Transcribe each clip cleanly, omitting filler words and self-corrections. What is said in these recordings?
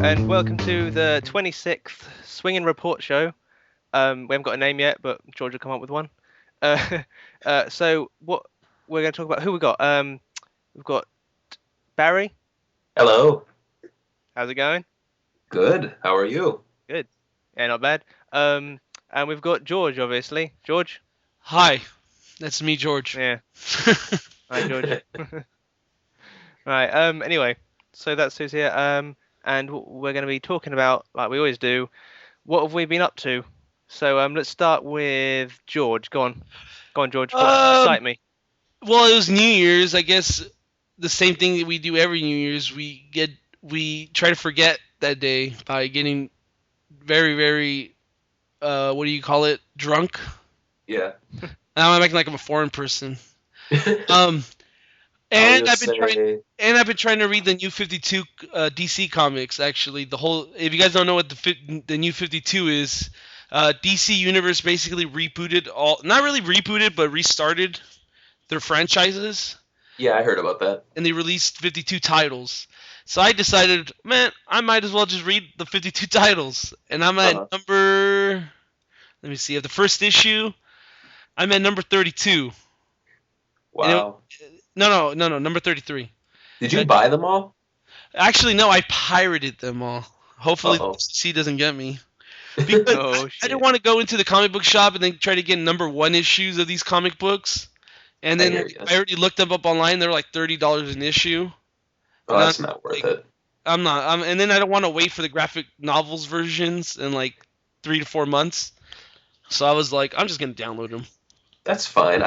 and welcome to the 26th Swingin Report Show. We haven't got a name yet, but George will come up with one. So what we're going to talk about? Who we got? We've got Barry. Hello. How's it going? Good. How are you? Good. Yeah, not bad. And we've got George, obviously. George. Hi, that's me, George. Yeah. Hi, George. Right. Anyway, so that's who's here. And we're going to be talking about, like we always do, what have we been up to? So let's start with George. Go on, George. Excite me. Well, it was New Year's. I guess the same thing that we do every New Year's. We try to forget that day by getting very, very, what do you call it? Drunk. Yeah. Now I'm acting like I'm a foreign person. And I've been trying to read the New 52 DC comics. Actually, if you guys don't know what the New 52 is, DC Universe basically not really rebooted, but restarted their franchises. Yeah, I heard about that. And they released 52 titles. So I decided, man, I might as well just read the 52 titles. And I'm at let me see, of the first issue, I'm at number 32. Wow. No, number 33. Did you buy them all? Actually, no, I pirated them all. Hopefully, the FCC doesn't get me. Because I didn't want to go into the comic book shop and then try to get number one issues of these comic books. And then I already looked them up online. They're like $30 an issue. Oh, that's not worth it. I'm not. And then I don't want to wait for the graphic novels versions in like 3 to 4 months. So I was like, I'm just going to download them. That's fine.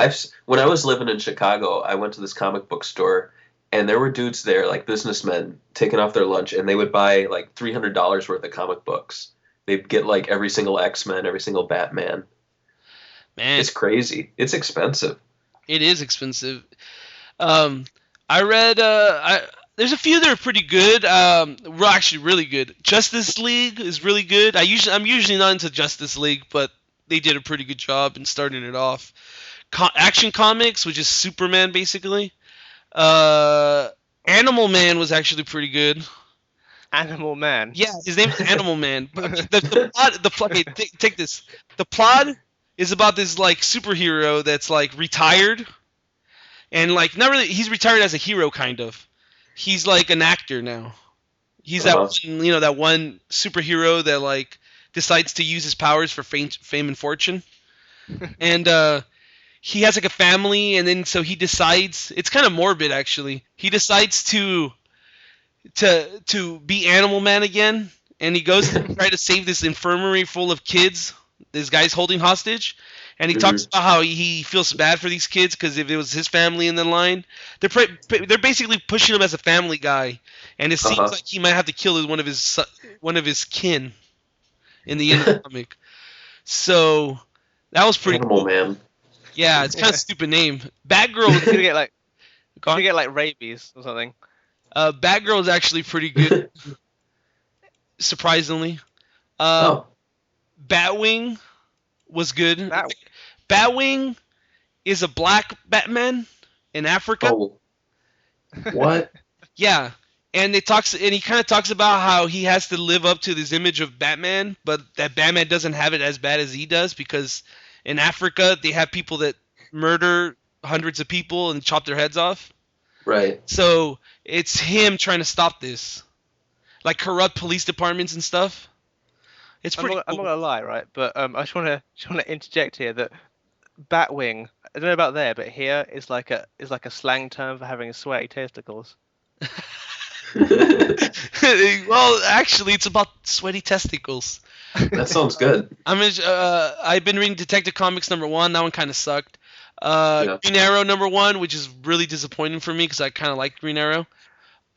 When I was living in Chicago, I went to this comic book store, and there were dudes there, like businessmen, taking off their lunch, and they would buy like $300 worth of comic books. They'd get like every single X-Men, every single Batman. Man, it's crazy. It's expensive. It is expensive. I read. There's a few that are pretty good. We're actually really good. Justice League is really good. I'm usually not into Justice League, but they did a pretty good job in starting it off. Action Comics, which is Superman, basically. Animal Man was actually pretty good. Animal Man? Yeah, his name is Animal Man. Take this. The plot is about this, like, superhero that's, like, retired. And, like, not really, he's retired as a hero, kind of. He's, like, an actor now. He's that one superhero that, like, decides to use his powers for fame and fortune. And he has like a family, and then so he decides, it's kind of morbid actually, he decides to be Animal Man again, and he goes to try to save this infirmary full of kids this guy's holding hostage. And he talks about how he feels bad for these kids because if it was his family in the line, they're basically pushing him as a family guy, and it seems like he might have to kill one of his kin in the end of the comic. So that was pretty Animal cool. Man. Yeah, it's kind of a stupid name. Batgirl is gonna get like rabies or something. Batgirl is actually pretty good, surprisingly. Batwing was good. Batwing is a black Batman in Africa. Oh. What? Yeah. And he kind of talks about how he has to live up to this image of Batman, but that Batman doesn't have it as bad as he does because in Africa they have people that murder hundreds of people and chop their heads off. Right. So it's him trying to stop this, like corrupt police departments and stuff. It's pretty. I'm not gonna lie, right? But I just wanna interject here that Batwing, I don't know about there, but here is like a slang term for having sweaty testicles. Well, actually, it's about sweaty testicles. That sounds good. I've been reading Detective Comics #1. That one kind of sucked. Green Arrow #1, which is really disappointing for me because I kind of like Green Arrow.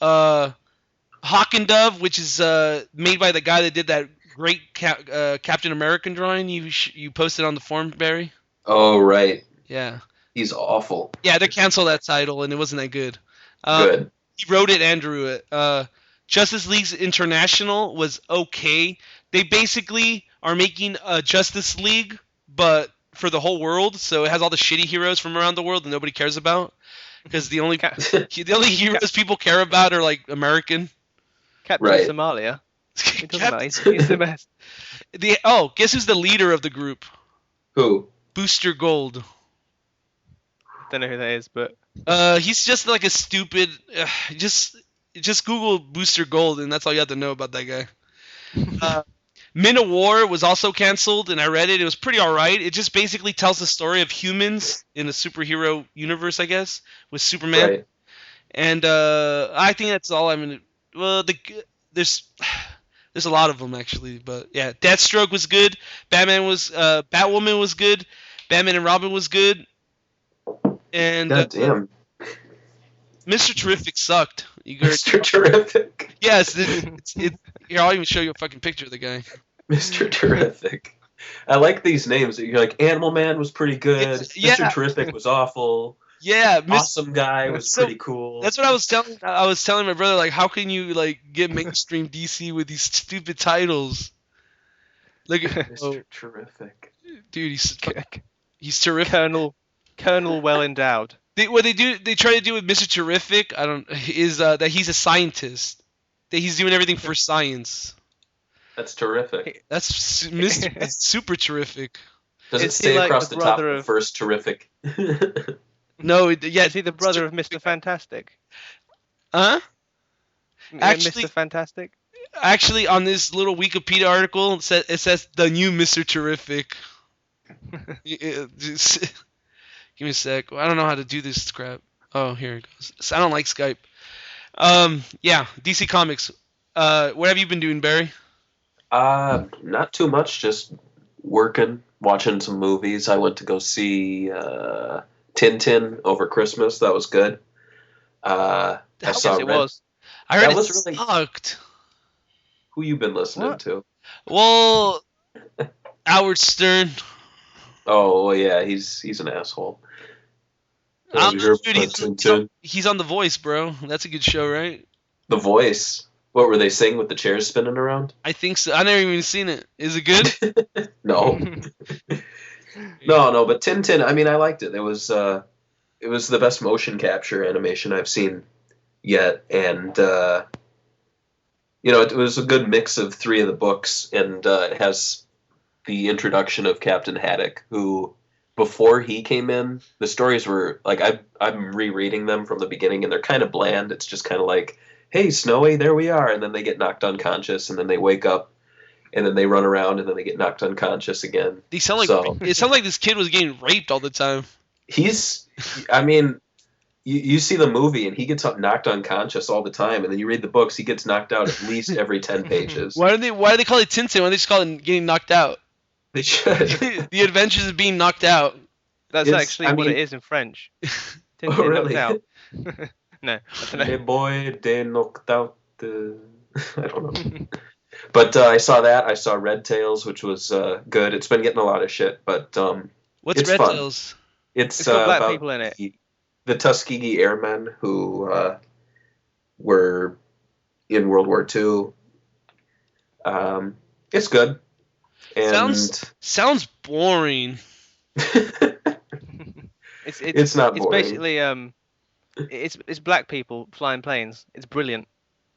Hawk and Dove, which is made by the guy that did that great Captain American drawing you posted on the forum, Barry. Oh, right. Yeah. He's awful. Yeah, they canceled that title, and it wasn't that good. Good. He wrote it and drew it. Justice League International was okay. They basically are making a Justice League, but for the whole world. So it has all the shitty heroes from around the world that nobody cares about. Because the only heroes people care about are like American. Captain Somalia. What are you talking about? He's the best. Guess who's the leader of the group? Who? Booster Gold. Don't know who that is, but He's just like a stupid. Just Google Booster Gold, and that's all you have to know about that guy. Men of War was also canceled, and I read it. It was pretty alright. It just basically tells the story of humans in a superhero universe, I guess, with Superman. Right. And I think that's all I'm gonna. Well, there's a lot of them actually, but yeah, Deathstroke was good. Batwoman was good. Batman and Robin was good. And God damn. Mr. Terrific sucked. Mr. Terrific. Yes, here I'll even show you a fucking picture of the guy. Mr. Terrific. I like these names. You're like, Animal Man was pretty good. Mr. Terrific was awful. Yeah, Awesome Guy was pretty cool. That's what I was telling. I was telling my brother, like, how can you like get mainstream DC with these stupid titles? Look at Mr. Terrific. Dude, he's terrific. Colonel well endowed. What they try to do with Mr. Terrific, is that he's a scientist. That he's doing everything for science. That's terrific. That's super terrific. Does it say like across the top of the of... first terrific? No, Is he the brother of Mr. Fantastic? Huh? Actually, Mr. Fantastic? Actually, on this little Wikipedia article, it says the new Mr. Terrific. Give me a sec. I don't know how to do this crap. Oh, here it goes. I don't like Skype. Yeah, DC Comics. What have you been doing, Barry? Not too much. Just working, watching some movies. I went to go see Tintin over Christmas. That was good. I saw it was. I heard that it was really... sucked. Who you been listening to? Well, Howard Stern. Oh yeah, he's an asshole. Dude, he's on The Voice, bro. That's a good show, right? The Voice. What were they saying with the chairs spinning around? I think so. I never even seen it. Is it good? No. No. But Tintin. I mean, I liked it. It was the best motion capture animation I've seen yet, and it was a good mix of three of the books, and it has the introduction of Captain Haddock, who, before he came in, the stories were like I'm rereading them from the beginning, and they're kind of bland. It's just kind of like, hey, Snowy, there we are, and then they get knocked unconscious, and then they wake up, and then they run around, and then they get knocked unconscious again. It sounds like this kid was getting raped all the time. You see the movie, and he gets knocked unconscious all the time, and then you read the books, he gets knocked out at least every 10 pages. Why do they call it Tintin? Why do they just call it getting knocked out? They should. The Adventures of Being Knocked Out. That's what it is in French. Tintin oh, really? knocked out. No, I don't know. Les boy de knocked out. I don't know. But I saw that. I saw Red Tails, which was good. It's been getting a lot of shit, but what's it's Red fun. Tails? It's got black about people in it. The Tuskegee Airmen who were in World War II. It's good. And sounds boring. It's not boring. It's basically it's black people flying planes. It's brilliant.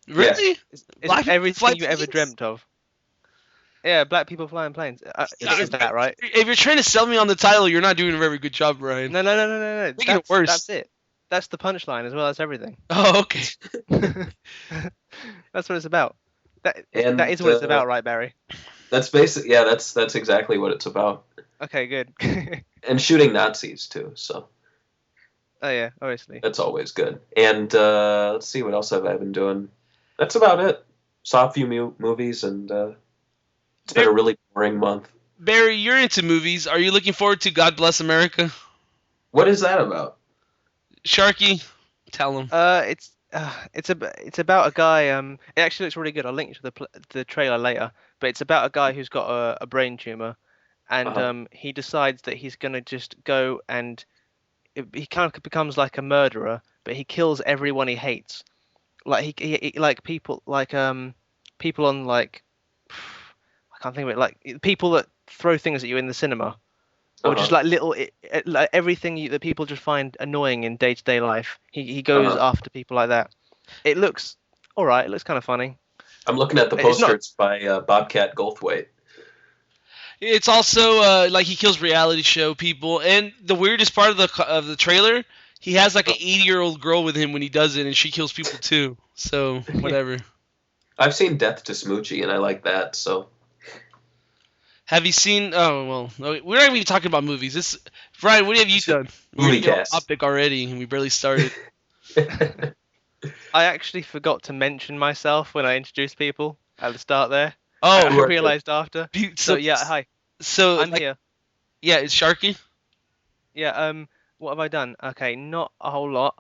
Really? Yeah. It's everything you ever dreamt of. Yeah, black people flying planes. Is that right? If you're trying to sell me on the title, you're not doing a very good job, Brian. No. Making it worse. That's it. That's the punchline as well as everything. Oh, okay. That's what it's about. That is what it's about, right, Barry? That's basic. Yeah, that's exactly what it's about. Okay, good. And shooting Nazis too. So. Oh yeah, obviously. That's always good. And let's see, what else have I been doing? That's about it. Saw a few movies, and it's been a really boring month. Barry, you're into movies. Are you looking forward to God Bless America? What is that about? Sharky, tell him. It's about a guy. It actually looks really good. I'll link you to the trailer later. But it's about a guy who's got a brain tumor, and he decides that he's gonna just go and he kind of becomes like a murderer, but he kills everyone he hates. Like he like people people on like I can't think of it, like people that throw things at you in the cinema. Or just like like everything that people just find annoying in day-to-day life. He goes after people like that. It looks all right. It looks kind of funny. I'm looking at the It's not- poster. It's by Bobcat Goldthwait. It's also like he kills reality show people, and the weirdest part of the trailer, he has like an 80-year-old girl with him when he does it, and she kills people too. So whatever. I've seen Death to Smoochie, and I like that. So Have you seen? Oh well, no, we're not even talking about movies. This, Brian, what have you done? movie We're on cast. topic already, and we barely started. I actually forgot to mention myself when I introduced people at the start there. Oh, I Who are realized after. So yeah, hi, So I'm like, here. yeah, it's Sharky. Yeah. What have I done? Okay, not a whole lot.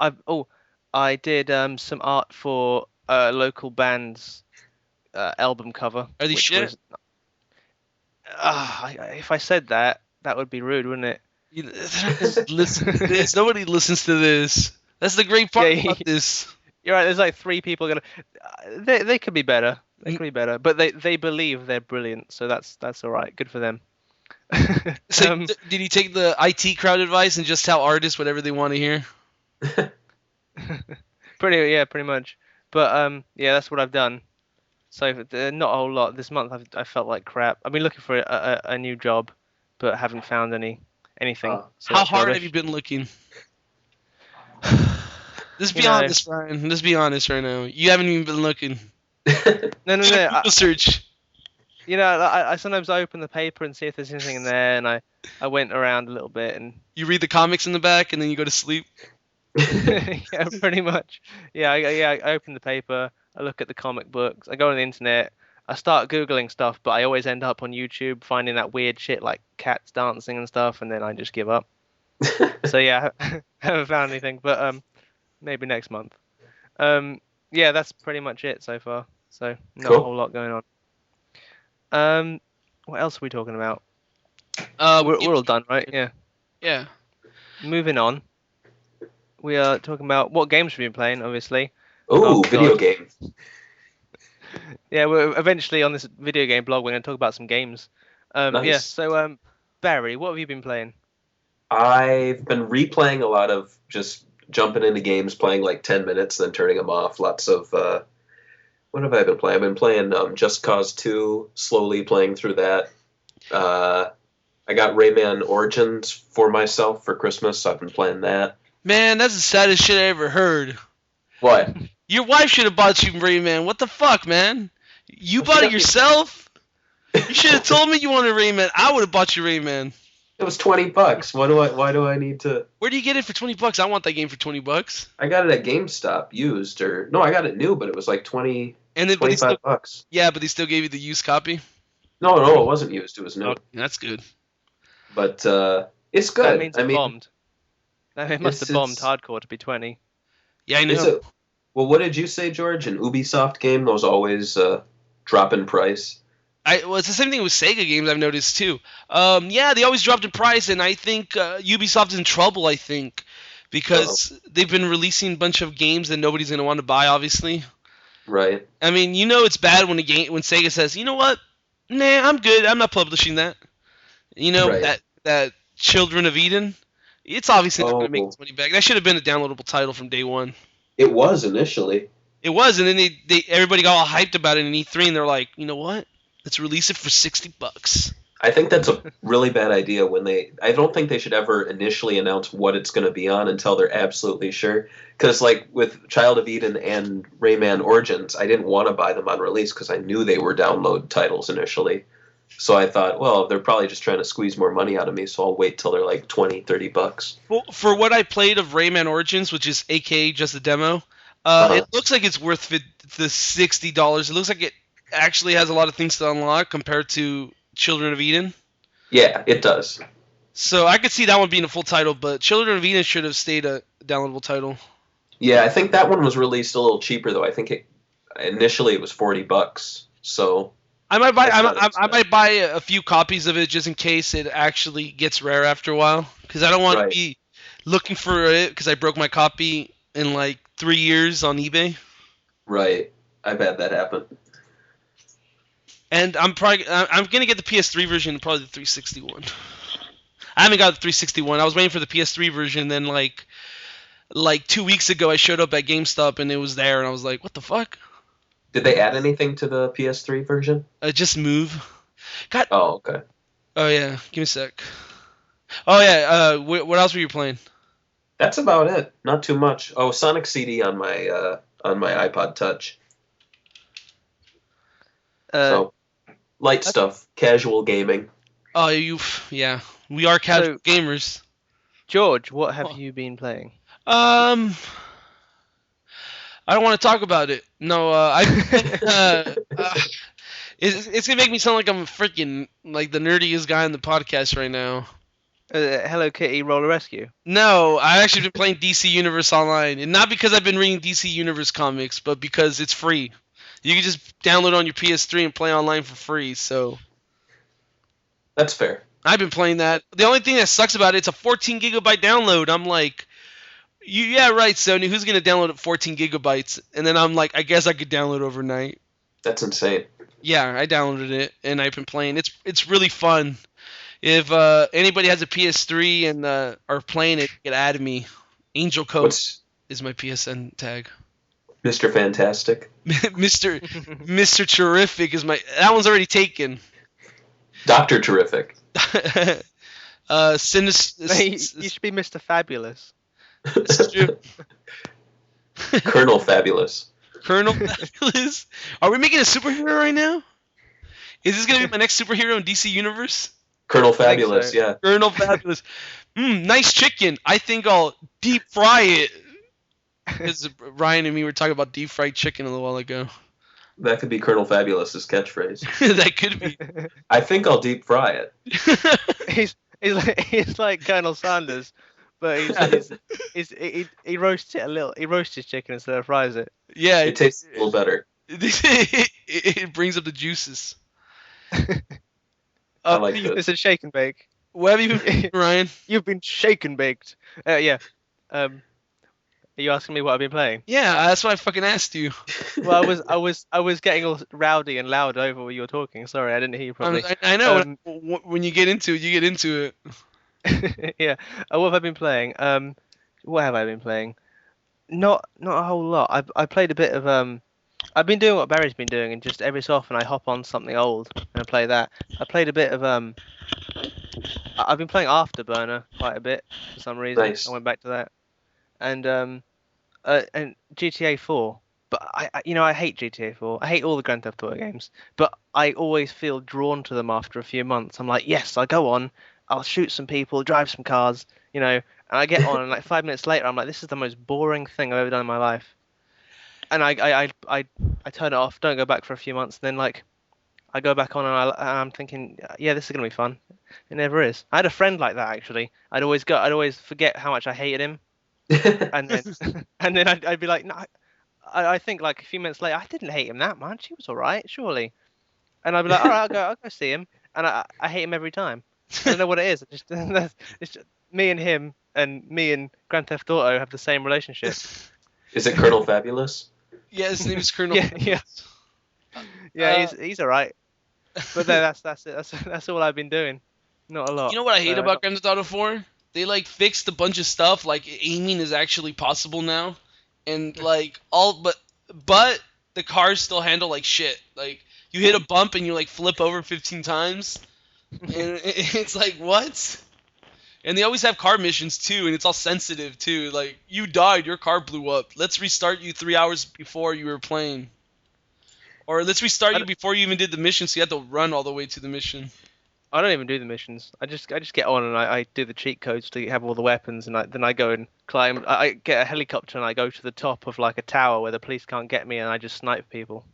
I did some art for a local band's album cover. Are they which shit? was- if I said that, that would be rude, wouldn't it? Listen to this. Nobody listens to this. That's the great part Yeah, about this. You're right. There's like 3 people gonna. They could be better. They could be better, but they believe they're brilliant, so that's all right. Good for them. So Um, did he take the IT crowd advice and just tell artists whatever they want to hear? pretty much. But yeah, that's what I've done. So not a whole lot this month. I felt like crap. I've been looking for a new job, but haven't found anything. Oh. So How that's hard rubbish. have you been looking? Let's be You know- honest, Ryan. Let's be honest right now. You haven't even been looking. No. Google search. I sometimes open the paper and see if there's anything in there, and I went around a little bit, and You read the comics in the back and then you go to sleep. yeah, pretty much. I open the paper, I look at the comic books, I go on the internet, I start googling stuff, but I always end up on YouTube finding that weird shit like cats dancing and stuff, and then I just give up. So yeah, I haven't found anything, but maybe next month. Yeah, that's pretty much it so far. So not a Cool. whole lot going on. What else are we talking about? We're all done, right? Yeah. Yeah. Moving on. We are talking about what games we've been playing, obviously. Ooh, Oh, video God. game. Yeah, we're eventually on this video game blog. We're going to talk about some games. Yeah. Nice. So, Barry, what have you been playing? I've been replaying a lot of just jumping into games, playing like 10 minutes, then turning them off. Lots of what have I been playing? I've been playing Just Cause 2, slowly playing through that. I got Rayman Origins for myself for Christmas, so I've been playing that. Man, that's the saddest shit I ever heard. What? Your wife should have bought you Rayman. What the fuck, man? You Well, bought she it got me- yourself? You should have told me you wanted Rayman. I would have bought you Rayman. It was $20. Why do I need to? Where do you get it for $20? I want that game for $20. I got it at GameStop used, or no, I got it new, but it was like 20, And then, but they 25 still, bucks. yeah, but they still gave you the used copy. No, it wasn't used. It was new. Oh, that's good. But it's good. That means it bombed. It must have bombed hardcore to be 20. Yeah, I know. Is it? Well, what did you say, George? An Ubisoft game? Those always drop in price. Well, it's the same thing with Sega games I've noticed too. Yeah, they always dropped in price, and I think Ubisoft is in trouble. I think because they've been releasing a bunch of games that nobody's gonna want to buy. Obviously, Right. I mean, you know, it's bad when when Sega says, you know what, nah, I'm good. I'm not publishing that. You know, Right. that Children of Eden. It's obviously not gonna make Oh. its money back. That should have been a downloadable title from day one. It was initially. It was, and then everybody got all hyped about it in E3, and they're like, you know what? Let's release it for $60. I think that's a really bad idea when I don't think they should ever initially announce what it's going to be on until they're absolutely sure. Because, like, with Child of Eden and Rayman Origins, I didn't want to buy them on release because I knew they were download titles initially. So I thought, well, they're probably just trying to squeeze more money out of me, so I'll wait till they're like 20, 30 bucks. Well, for what I played of Rayman Origins, which is aka just a demo, it looks like it's worth the $60. It looks like it actually has a lot of things to unlock compared to Children of Eden. Yeah, it does. So I could see that one being a full title, but Children of Eden should have stayed a downloadable title. Yeah, I think that one was released a little cheaper, though. I think initially it was $40. So I might buy. That's not I might buy a few copies of it just in case it actually gets rare after a while, because I don't want Right. to be looking for it because I broke my copy in like 3 years on eBay. right, I've had that happen. And I'm gonna get the PS3 version and probably the 361. I haven't got the 361. I was waiting for the PS3 version. Then like 2 weeks ago, I showed up at GameStop and it was there, and I was like, "What the fuck?" Did they add anything to the PS3 version? Just move. God. Oh, okay. Oh yeah. Give me a sec. Oh yeah. What else were you playing? That's about it. Not too much. Oh, Sonic CD on my iPod Touch. So light stuff, casual gaming. Oh, yeah. We are casual gamers. George, what have you been playing? I don't want to talk about it. No, it's gonna make me sound like I'm freaking like the nerdiest guy on the podcast right now. Hello Kitty Roller Rescue. No, I've actually been playing DC Universe Online, and not because I've been reading DC Universe comics, but because it's free. You can just download it on your PS3 and play online for free. So that's fair. I've been playing that. The only thing that sucks about it's a 14 gigabyte download. I'm like, yeah, right, Sony. Who's gonna download at 14 gigabytes? And then I'm like, I guess I could download overnight. That's insane. Yeah, I downloaded it and I've been playing. It's really fun. If anybody has a PS3 and are playing it, get add me. Angel Code is my PSN tag. Mr. Fantastic. Mr. Terrific is my. That one's already taken. Dr. Terrific. You should be Mr. Fabulous. That's true. Colonel Fabulous. Colonel Fabulous. Are we making a superhero right now? Is this gonna be my next superhero in DC Universe? Colonel Fabulous, yeah. Colonel Fabulous. Nice chicken. I think I'll deep fry it. Because Ryan and me were talking about deep fried chicken a little while ago. That could be Colonel Fabulous's catchphrase. That could be. I think I'll deep fry it. He's like Colonel Sanders, but he roasts it a little. He roasts his chicken instead of fries it. Yeah, it tastes a little better. It brings up the juices. I like this. It's a shake and bake. What have you been, Ryan? You've been shake and baked. Yeah. Are you asking me what I've been playing? Yeah, that's what I fucking asked you. Well, I was getting all rowdy and loud over when you were talking. Sorry, I didn't hear you properly. I know. When you get into it, you get into it. Yeah. What have I been playing? What have I been playing? Not a whole lot. I played a bit of I've been doing what Barry's been doing, and just every so often I hop on something old and I play that. I played a bit of I've been playing Afterburner quite a bit for some reason. Nice. I went back to that. And GTA 4, but I hate GTA 4. I hate all the Grand Theft Auto games, but I always feel drawn to them after a few months. I'm like, yes, I'll go on, I'll shoot some people, drive some cars, and I get on, and like 5 minutes later, I'm like, this is the most boring thing I've ever done in my life, and I turn it off, don't go back for a few months, and then like I go back on, and I'm thinking, yeah, this is gonna be fun. It never is. I had a friend like that actually. I'd always forget how much I hated him. and then I'd be like, no, I think like a few minutes later, I didn't hate him that much. He was all right, surely. And I'd be like, all right, I'll go see him. And I hate him every time. I don't know what it is. It's just me and him, and me and Grand Theft Auto have the same relationship. Is it Colonel Fabulous? Yeah, his name is Colonel. Yeah. Yeah, he's all right. But then that's it. That's all I've been doing. Not a lot. You know what I hate about Grand Theft Auto 4? They like fixed a bunch of stuff. Like aiming is actually possible now, and like but the cars still handle like shit. Like you hit a bump and you like flip over 15 times, and it's like what? And they always have car missions too, and it's all sensitive too. Like you died, your car blew up. Let's restart you 3 hours before you were playing, or let's restart you before you even did the mission, so you had to run all the way to the mission. I don't even do the missions. I just get on and I do the cheat codes to have all the weapons, and then I go and climb. I get a helicopter and I go to the top of like a tower where the police can't get me, and I just snipe people.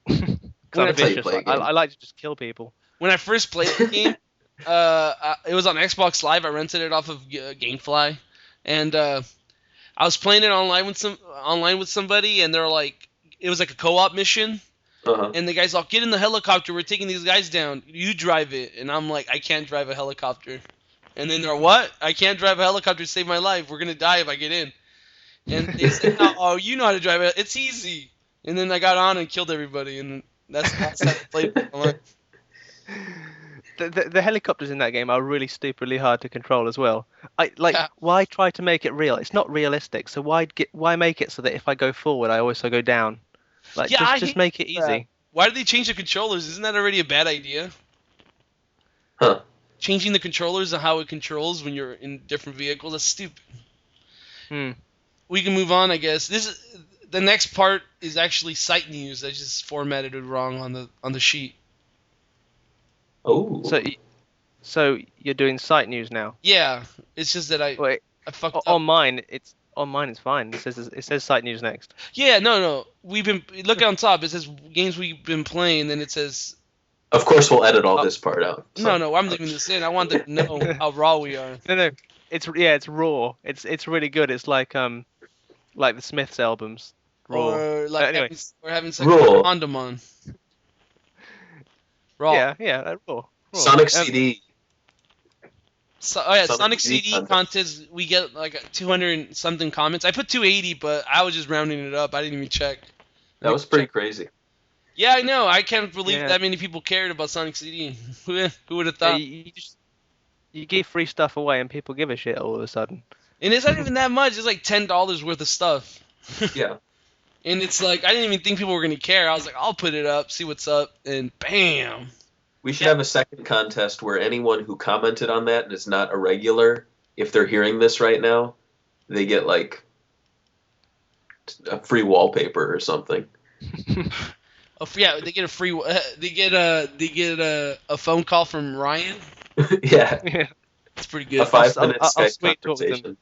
Because I'm vicious. I like to just kill people. When I first played the game, it was on Xbox Live. I rented it off of GameFly, and I was playing it online with somebody, and they're like, it was like a co-op mission. Uh-huh. And the guy's like, get in the helicopter, we're taking these guys down, you drive it. And I'm like, I can't drive a helicopter. And then they're, what? I can't drive a helicopter to save my life, we're gonna die if I get in. And they said, oh, you know how to drive it, it's easy. And then I got on and killed everybody, and that's how I played online. The helicopters in that game are really stupidly hard to control as well. Why try to make it real? It's not realistic, so why make it so that if I go forward I also go down? Like, Yeah, I just hate make it that. easy. Why did they change the controllers? Isn't that already a bad idea? Huh. Changing the controllers and how it controls when you're in different vehicles, that's stupid. Hmm. We can move on, I guess. The next part is actually site news. I just formatted it wrong on the sheet. Oh. So you're doing site news now. Yeah, it's just that Wait, I fucked up. on mine it's fine. It says site news next. Yeah, no. We've been look on top. It says games we've been playing. Then it says Of course, we'll edit all this part out. So. no. I'm leaving this in. I want them to know how raw we are. No, it's raw. It's really good. It's like the Smiths albums. Raw. Or like Anyway. we're having sex Raw. with condom on. Raw. Yeah, raw. Sonic CD. So, oh yeah, Sonic Sonic CD CD contest. We get like 200 something comments. I put 280, but I was just rounding it up. I didn't even check. That was pretty crazy. Yeah, I know. I can't believe Yeah. that many people cared about Sonic CD. Who would have Yeah, thought? you give free stuff away and people give a shit all of a sudden. And it's not even that much. It's like $10 worth of stuff. Yeah. And it's like I didn't even think people were gonna care. I was like, I'll put it up, see what's up, and bam. We should have a second contest where anyone who commented on that and is not a regular, if they're hearing this right now, they get like a free wallpaper or something. Oh yeah, they get a free. They get a phone call from Ryan. Yeah. Yeah. It's pretty A good. 5-minute I'll Skype sweet talk with them. conversation.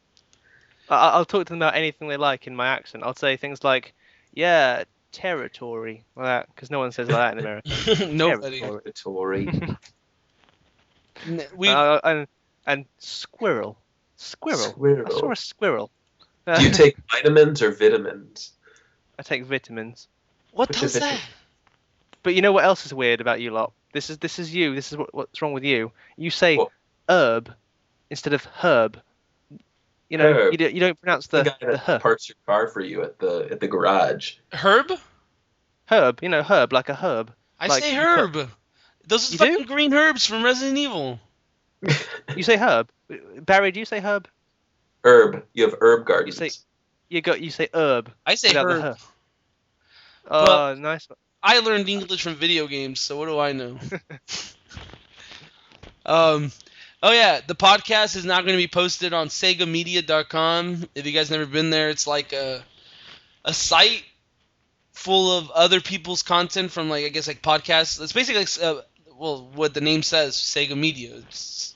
I'll talk to them about anything they like in my accent. I'll say things like, "Yeah, territory," like that, because no one says like that in America. Nobody. Territory. We And squirrel. I saw Squirrel. a squirrel. Do you take vitamins or vitamins? I take vitamins. what the hell's that? But you know what else is weird about you lot? This is you. This is what's wrong with you. You say What? herb instead of herb. You know, Herb. you don't pronounce The the guy that her. parks your car for you at the garage. Herb? Herb. You know, herb like a herb. I Like, say you herb. Those You are fucking do? green herbs from Resident Evil. You say herb. Barry, do you say herb? Herb. You have herb gardens. say- You say herb. I say without the herb. her. Oh, nice. I learned English from video games, so what do I know? Oh yeah, the podcast is now going to be posted on SEGAmedia.com. If you guys never been there, it's like a site full of other people's content from like I guess like podcasts. It's basically like, what the name says, SEGA Media. It's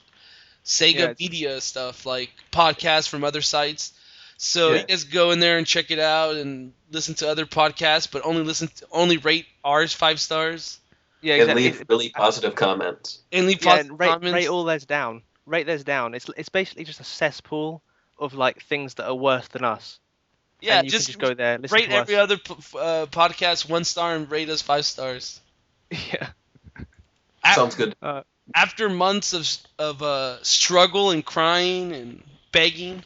SEGA Media stuff like podcasts from other sites. So you guys go in there and check it out and listen to other podcasts, but only rate ours 5 stars. Yeah, And exactly. leave really positive comments. And leave Yeah, positive and rate comments. all theirs down. Rate theirs down. It's basically just a cesspool of like things that are worse than us. Yeah, And you can just go there. Listen rate to every us. other podcast 1 star and rate us 5 stars. Yeah. Sounds good. After months of struggle and crying and begging,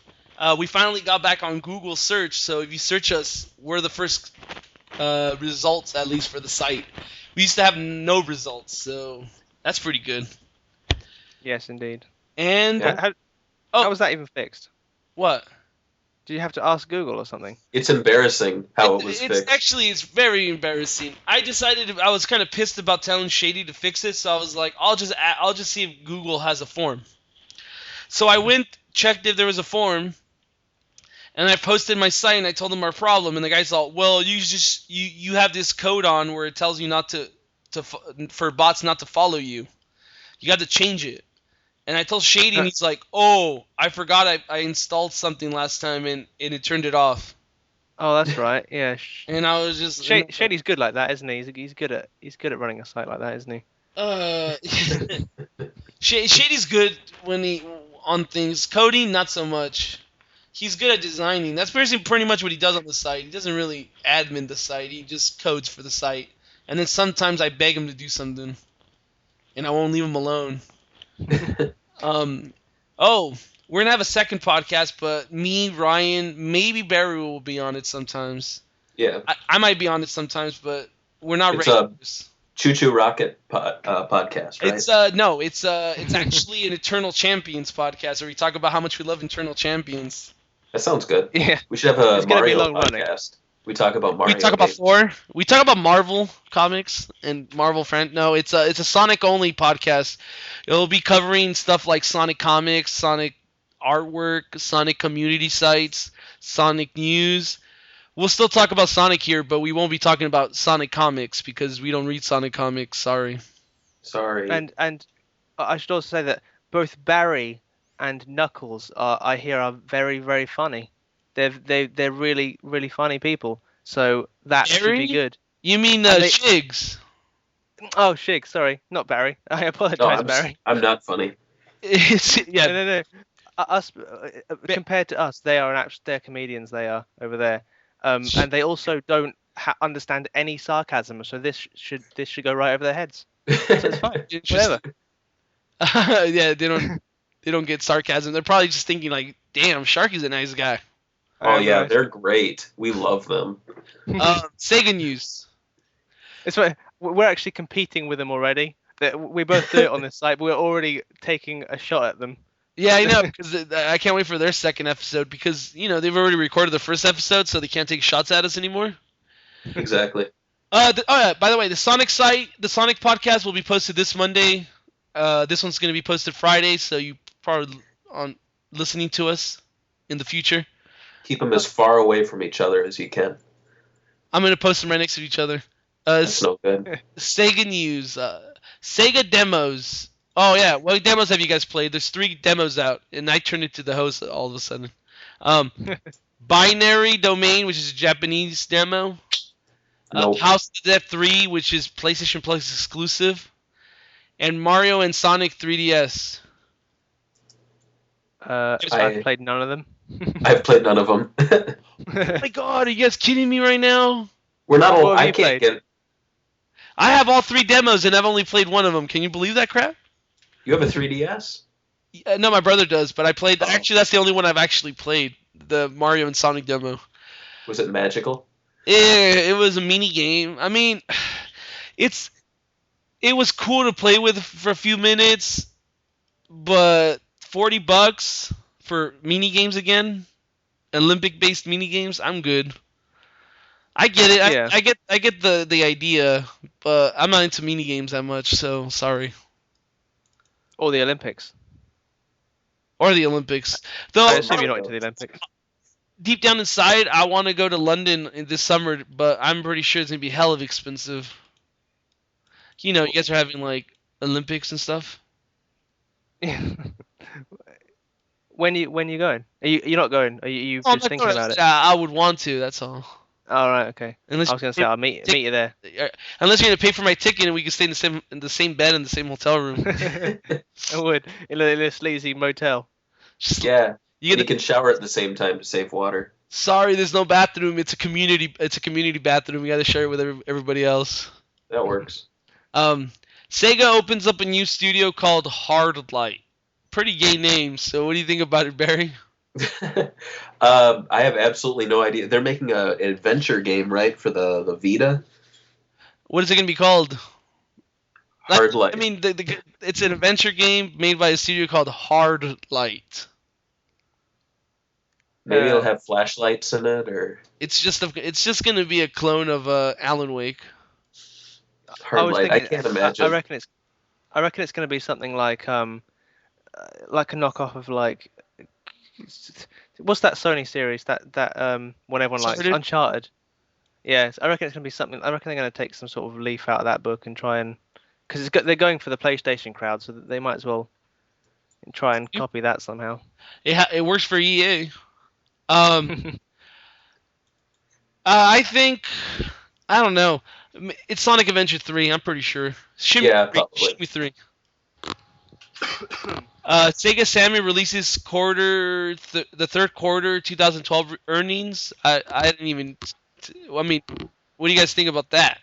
we finally got back on Google search. So if you search us, we're the first results, at least for the site. We used to have no results, so that's pretty good. Yes, indeed. And How was that even fixed? what? Did you have to ask Google or something? It's embarrassing how it was fixed. Actually, it's very embarrassing. I decided I was kind of pissed about telling Shady to fix it, so I was like, I'll just see if Google has a form. So I went, checked if there was a form, and I posted my site and I told them our problem, and the guy thought, well, you have this code on where it tells you not for bots not to follow you. You got to change it. And I told Shady, and he's like, oh, I forgot I installed something last time, and it turned it off. Oh, that's right. Yeah. And I was just... Shady's good like that, isn't he? He's good at running a site like that, isn't he? Shady's good when he on things. Coding, not so much. He's good at designing. That's pretty much what he does on the site. He doesn't really admin the site. He just codes for the site. And then sometimes I beg him to do something, and I won't leave him alone. We're gonna have a second podcast, but me, Ryan, maybe Barry will be on it sometimes. Yeah. I might be on it sometimes, but we're not It's regulars. Choo Choo Rocket podcast, right? It's actually an Eternal Champions podcast where we talk about how much we love Eternal Champions. That sounds good. Yeah. We should have a It's gonna be Mario long running. podcast. We talk about Mario. We talk about games. Thor. We talk about Marvel comics and Marvel friend. No, it's a Sonic only podcast. It'll be covering stuff like Sonic comics, Sonic artwork, Sonic community sites, Sonic news. We'll still talk about Sonic here, but we won't be talking about Sonic comics because we don't read Sonic comics. Sorry. Sorry. And I should also say that both Barry and Knuckles I hear are very, very funny. They're really, really funny people. So that should Barry? be good. You mean And they- Shigs? Oh, Shig, sorry, not Barry. I no, apologize, Barry. I'm not funny. Yeah. No. Us compared to us, they're comedians. They are over there, and they also don't understand any sarcasm. So this should go right over their heads. So it's fine. Whatever. Yeah, they don't get sarcasm. They're probably just thinking like, "Damn, Sharky's a nice guy." Oh yeah, Right. they're great. We love them. Sega news. It's right. We're actually competing with them already. We both do it on this site, but we're already taking a shot at them. Yeah, I know, because I can't wait for their second episode because they've already recorded the first episode, so they can't take shots at us anymore. Exactly. Oh yeah, by the way, the Sonic site, the Sonic podcast will be posted this Monday. This one's going to be posted Friday, so you probably on listening to us in the future. Keep them as far away from each other as you can. I'm going to post them right next to each other. That's no good. Sega news, SEGA Demos. Oh yeah, what demos have you guys played? There's 3 demos out, and I turned it to the host all of a sudden. Binary Domain, which is a Japanese demo. Nope. House of the Dead 3, which is PlayStation Plus exclusive. And Mario and Sonic 3DS. I've played none of them. I've played none of them. Oh my god, are you guys kidding me right now? We're not all. What have I you can't played? get. I have all 3 demos, and I've only played one of them. Can you believe that crap? You have a 3DS? No, my brother does, but I played. Oh. Actually, that's the only one I've actually played. The Mario and Sonic demo. Was it magical? It was a mini game. I mean, it was cool to play with for a few minutes, but $40 for mini games again, Olympic-based mini games. I'm good. I get it. Yeah. I get the idea, but I'm not into mini games that much. So sorry. Or the Olympics. Or the Olympics. Though I assume you're not into the Olympics. deep down inside, I want to go to London this summer, but I'm pretty sure it's gonna be hell of expensive. You guys are having like Olympics and stuff. When you going? You're not going? Are you Oh, just thinking about it? I would want to. That's all. All right, okay. Unless I was gonna say I'll meet you there. unless you're gonna pay for my ticket and we can stay in the same bed in the same hotel room. I would in a sleazy motel. Just, Yeah. you You can shower at the same time to save water. Sorry, there's no bathroom. It's a community. It's a community bathroom. We got to share it with everybody else. That works. Sega opens up a new studio called Hardlight. Pretty gay name. So what do you think about it, Barry? I have absolutely no idea. They're making an adventure game, right, for the Vita? What is it gonna be called? Hardlight. I mean, it's an adventure game made by a studio called Hardlight. Maybe it'll have flashlights in it, or It's just gonna be a clone of Alan Wake. Hardlight. I can't imagine. I reckon it's gonna be something like a knockoff of like what's that Sony series that one everyone likes, Uncharted? Uncharted. Yes, I reckon it's gonna be something. I reckon they're gonna take some sort of leaf out of that book and try and because they're going for the PlayStation crowd, so they might as well try and copy that somehow. It works for EA. I think I don't know. It's Sonic Adventure 3. I'm pretty sure. Yeah, probably. Shoot me 3. SEGA-Sammy releases the third quarter 2012 earnings. I didn't even. I mean, what do you guys think about that?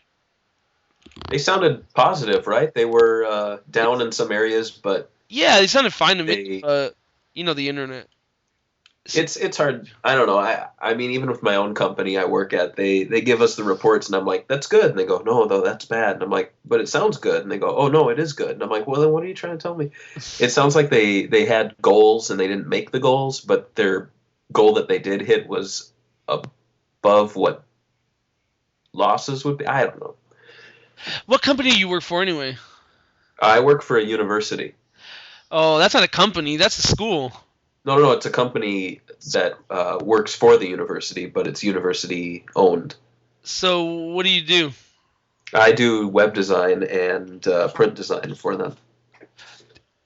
They sounded positive, right? They were down in some areas, but Yeah, they sounded fine to me. The internet. it's hard. I don't know. I mean, even with my own company I work at, they give us the reports, and I'm like, that's good. And they go, no, though, that's bad. And I'm like, but it sounds good. And they go, oh, no, it is good. And I'm like, well, then what are you trying to tell me? It sounds like they had goals and they didn't make the goals, but their goal that they did hit was above what losses would be. I don't know. What company do you work for anyway? I work for a university. Oh, that's not a company. That's a school. No, it's a company that works for the university, but it's university owned. So what do you do? I do web design and print design for them.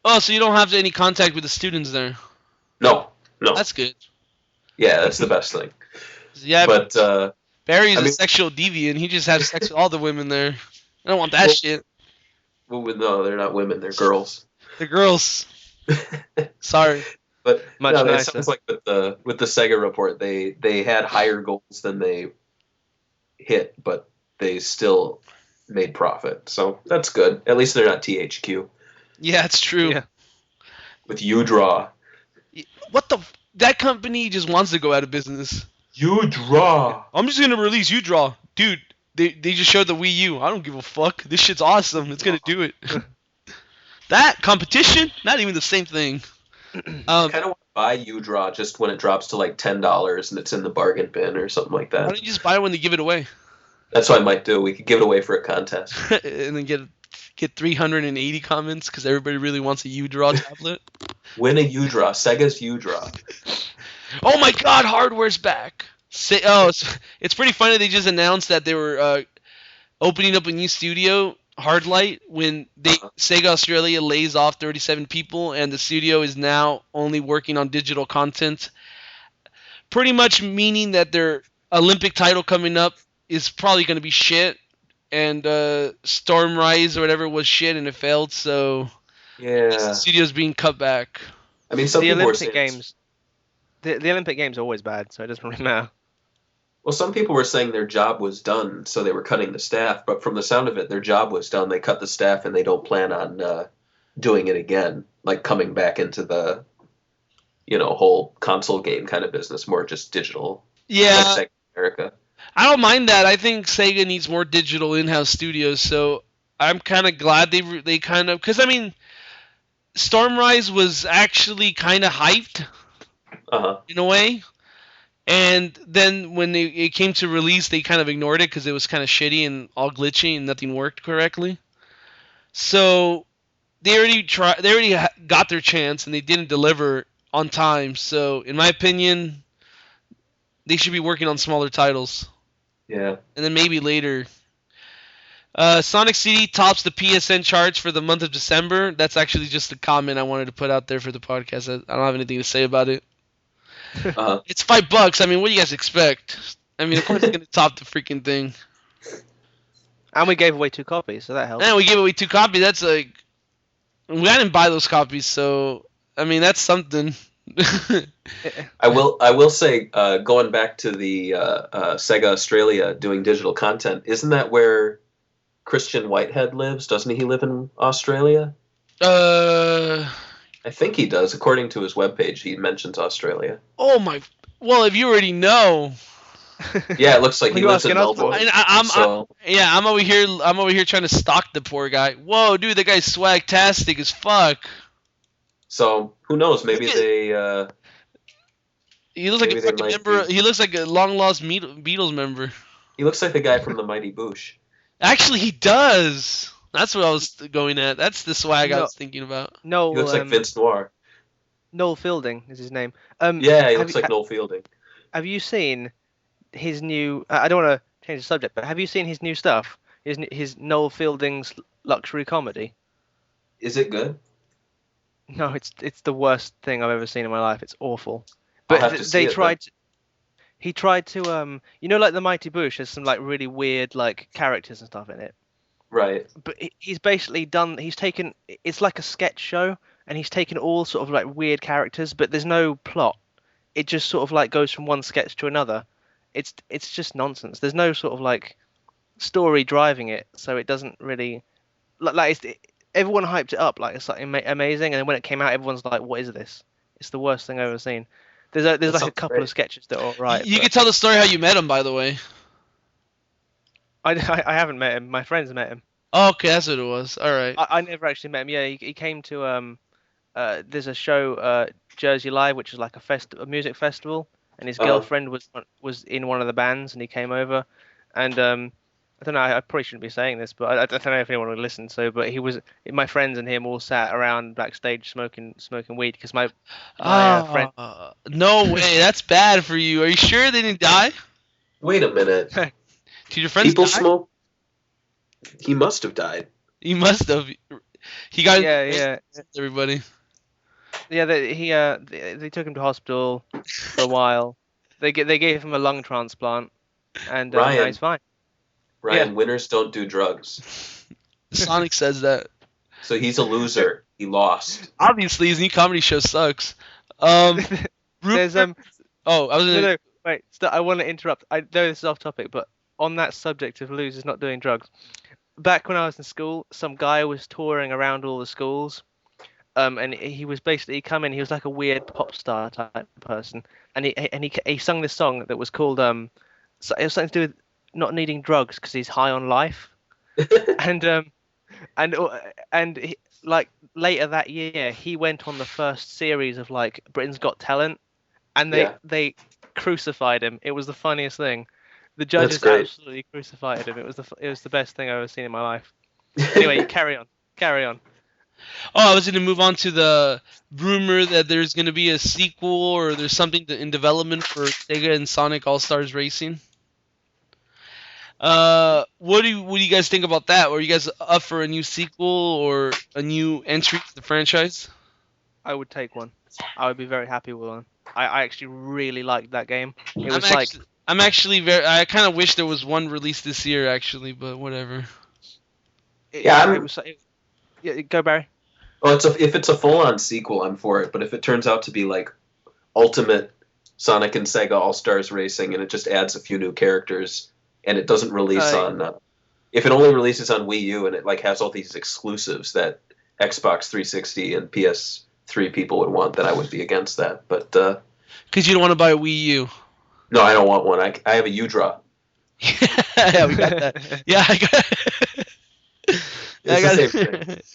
Oh, so you don't have any contact with the students there. No. That's good. Yeah, that's the best thing. Yeah, But Barry's a sexual deviant. He just has sex with all the women there. I don't want that shit. Well, no, they're not women. They're girls. They're girls. Sorry. But Much no, it nicer. sounds like with the Sega report, they had higher goals than they hit, but they still made profit. So that's good. At least they're not THQ Yeah, it's true. Yeah. with UDraw. What the? That company just wants to go out of business. UDraw. I'm just gonna release UDraw, dude. They just showed the Wii U. I don't give a fuck. This shit's awesome. It's gonna do it. That competition, not even the same thing. I kind of want to buy UDraw just when it drops to like $10 and it's in the bargain bin or something like Why that. don't you just buy it when they give it away, That's what I might do. We could give it away for a contest. and then get 380 comments because everybody really wants a UDraw tablet. Win a UDraw. Sega's UDraw. Oh my God, hardware's back. It's pretty funny. They just announced that they were opening up a new studio, Hardlight, when SEGA Australia lays off 37 people, and the studio is now only working on digital content. Pretty much meaning that their Olympic title coming up is probably going to be shit, and Stormrise or whatever was shit, and it failed. So Yeah. the studio's being cut back. I mean, some The people were Olympic saying Games. The Olympic Games are always bad, so it doesn't really matter. Well, some people were saying their job was done, so they were cutting the staff. But from the sound of it, their job was done. They cut the staff, and they don't plan on doing it again, like coming back into the, whole console game kind of business, more just digital. Yeah, like Sega America. I don't mind that. I think Sega needs more digital in-house studios, so I'm kind of glad they kind of, because I mean, Stormrise was actually kind of hyped in a way. And then when it came to release, they kind of ignored it because it was kind of shitty and all glitchy and nothing worked correctly. So they already got their chance and they didn't deliver on time. So in my opinion, they should be working on smaller titles. Yeah. And then maybe later. Sonic CD tops the PSN charts for the month of December. That's actually just a comment I wanted to put out there for the podcast. I don't have anything to say about it. It's $5. I mean, what do you guys expect? I mean, of course it's gonna top the freaking thing. And we gave away 2 copies, so that helps. And we gave away 2 copies. That's like, I didn't buy those copies, so I mean that's something. I will say, going back to the Sega Australia doing digital content, isn't that where Christian Whitehead lives? Doesn't he live in Australia? I think he does. According to his webpage, he mentions Australia. Oh my! Well, if you already know. Yeah, it looks like he you lives in asking us for? Melbourne. I'm over here trying to stalk the poor guy. Whoa, dude, that guy's swag-tastic as fuck. So who knows? Maybe they. He looks like Maybe a they fucking might member. be- He looks like a long-lost Beatles member. He looks like the guy from the Mighty Boosh. Actually, he does. That's what I was going at. That's the swag I No. was thinking about. Noel, He looks like Vince Noir. Noel Fielding is his name. Yeah, he have looks you- like Noel Fielding. Have you seen his new? I don't want to change the subject, but have you seen his new stuff? His Noel Fielding's luxury comedy. Is it good? No, it's the worst thing I've ever seen in my life. It's awful. I'll But have to see they it, tried. He tried to like the Mighty Boosh. There's some like really weird like characters and stuff in it. Right. But he's basically done. He's taken. It's like a sketch show, and he's taken all sort of like weird characters, but there's no plot. It just sort of like goes from one sketch to another. It's just nonsense. There's no sort of like story driving it, so it doesn't really everyone hyped it up like it's like amazing, and then when it came out, everyone's like, "What is this?" It's the worst thing I've ever seen. There's like a sounds couple great. of sketches that are alright. You could tell the story how you met him, by the way. I haven't met him. My friends met him. Oh, okay, that's what it was. All right. I never actually met him. Yeah, he came to there's a show Jersey Live, which is like a music festival, and his girlfriend was in one of the bands, and he came over, and I don't know. I probably shouldn't be saying this, but I don't know if anyone would listen. So, but my friends and him all sat around backstage smoking weed because my friend. No way, that's bad for you. Are you sure they didn't die? Wait a minute. Did your friends People die? smoke. He must have died. He must have. He got Yeah. everybody. Yeah, they took him to hospital for a while. They gave him a lung transplant, and now Ryan. he's fine. Ryan, winners don't do drugs. Sonic says that. So he's a loser. He lost. Obviously, his new comedy show sucks. There's Oh, I was gonna. no, wait. I want to interrupt. I know this is off topic, but on that subject of losers not doing drugs, back when I was in school, some guy was touring around all the schools, and he was basically come in. He was like a weird pop star type person, and he sung this song that was called so it was something to do with not needing drugs because he's high on life, and he, like later that year he went on the first series of like Britain's Got Talent, and they crucified him. It was the funniest thing. The judges absolutely crucified him. It was the best thing I've ever seen in my life. Anyway, carry on. Oh, I was going to move on to the rumor that there's going to be a sequel or there's something in development for Sega and Sonic All-Stars Racing. What do you guys think about that? Are you guys up for a new sequel or a new entry to the franchise? I would take one. I would be very happy with one. I actually really liked that game. I kind of wish there was one released this year, actually, but whatever. Go Barry. Well, if it's a full-on sequel, I'm for it. But if it turns out to be like Ultimate Sonic and Sega All-Stars Racing, and it just adds a few new characters, and it doesn't release if it only releases on Wii U and it like has all these exclusives that Xbox 360 and PS3 people would want, then I would be against that. But because you don't want to buy a Wii U. No, I don't want one. I have a U-Draw. Yeah, we got that. Yeah, I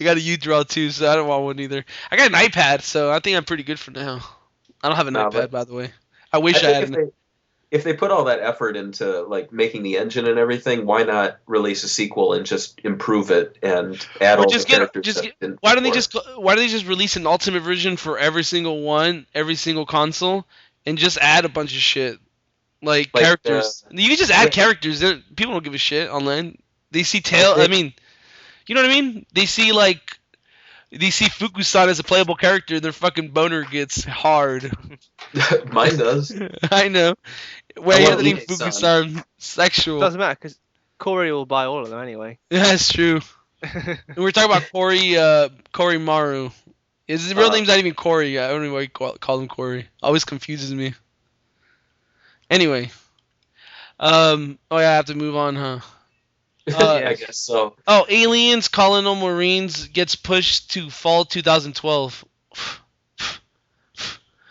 got a U-Draw too, so I don't want one either. I got an iPad, so I think I'm pretty good for now. I don't have an iPad, by the way. I wish I had an. If they put all that effort into like making the engine and everything, why not release a sequel and just improve it and add all the characters? Why don't they just release an ultimate version for every single console, and just add a bunch of shit like characters? You can just add characters. People don't give a shit online. They see I mean, you know what I mean? They see Fukusan as a playable character, their fucking boner gets hard. Mine does. I know. Where you think Fukusan sexual? Doesn't matter because Corey will buy all of them anyway. Yeah, that's true. We're talking about Corey Maru. His real name's not even Corey. I don't know why you call him Corey. Always confuses me. Anyway. I have to move on, huh? I guess so. Oh, Aliens Colonial Marines gets pushed to fall 2012.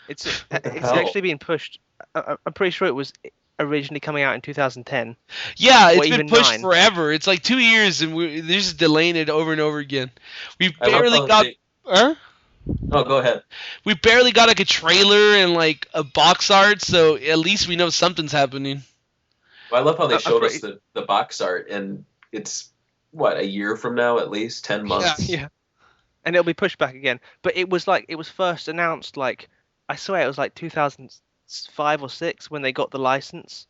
It's actually being pushed. I'm pretty sure it was originally coming out in 2010. Yeah, it's been pushed forever. It's like 2 years, and they're just delaying it over and over again. We barely got. Oh, go ahead. We barely got like a trailer and like a box art, so at least we know something's happening. Well, I love how they showed us the box art, and it's a year from now at least, 10 months. Yeah. And it'll be pushed back again. But it was first announced I swear it was like 2005 or 6 when they got the license.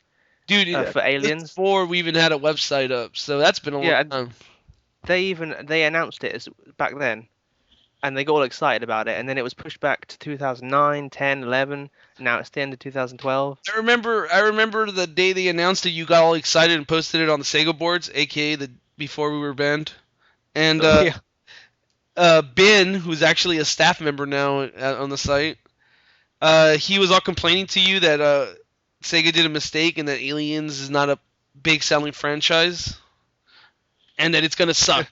Dude, for Aliens. Before we even had a website up, so that's been a long time. They announced it back then, and they got all excited about it, and then it was pushed back to 2009, 10, 11. Now it's the end of 2012. I remember the day they announced it. You got all excited and posted it on the Sega boards, aka before we were banned. And Ben, who's actually a staff member now on the site, he was all complaining to you that Sega did a mistake and that Aliens is not a big selling franchise, and that it's gonna suck.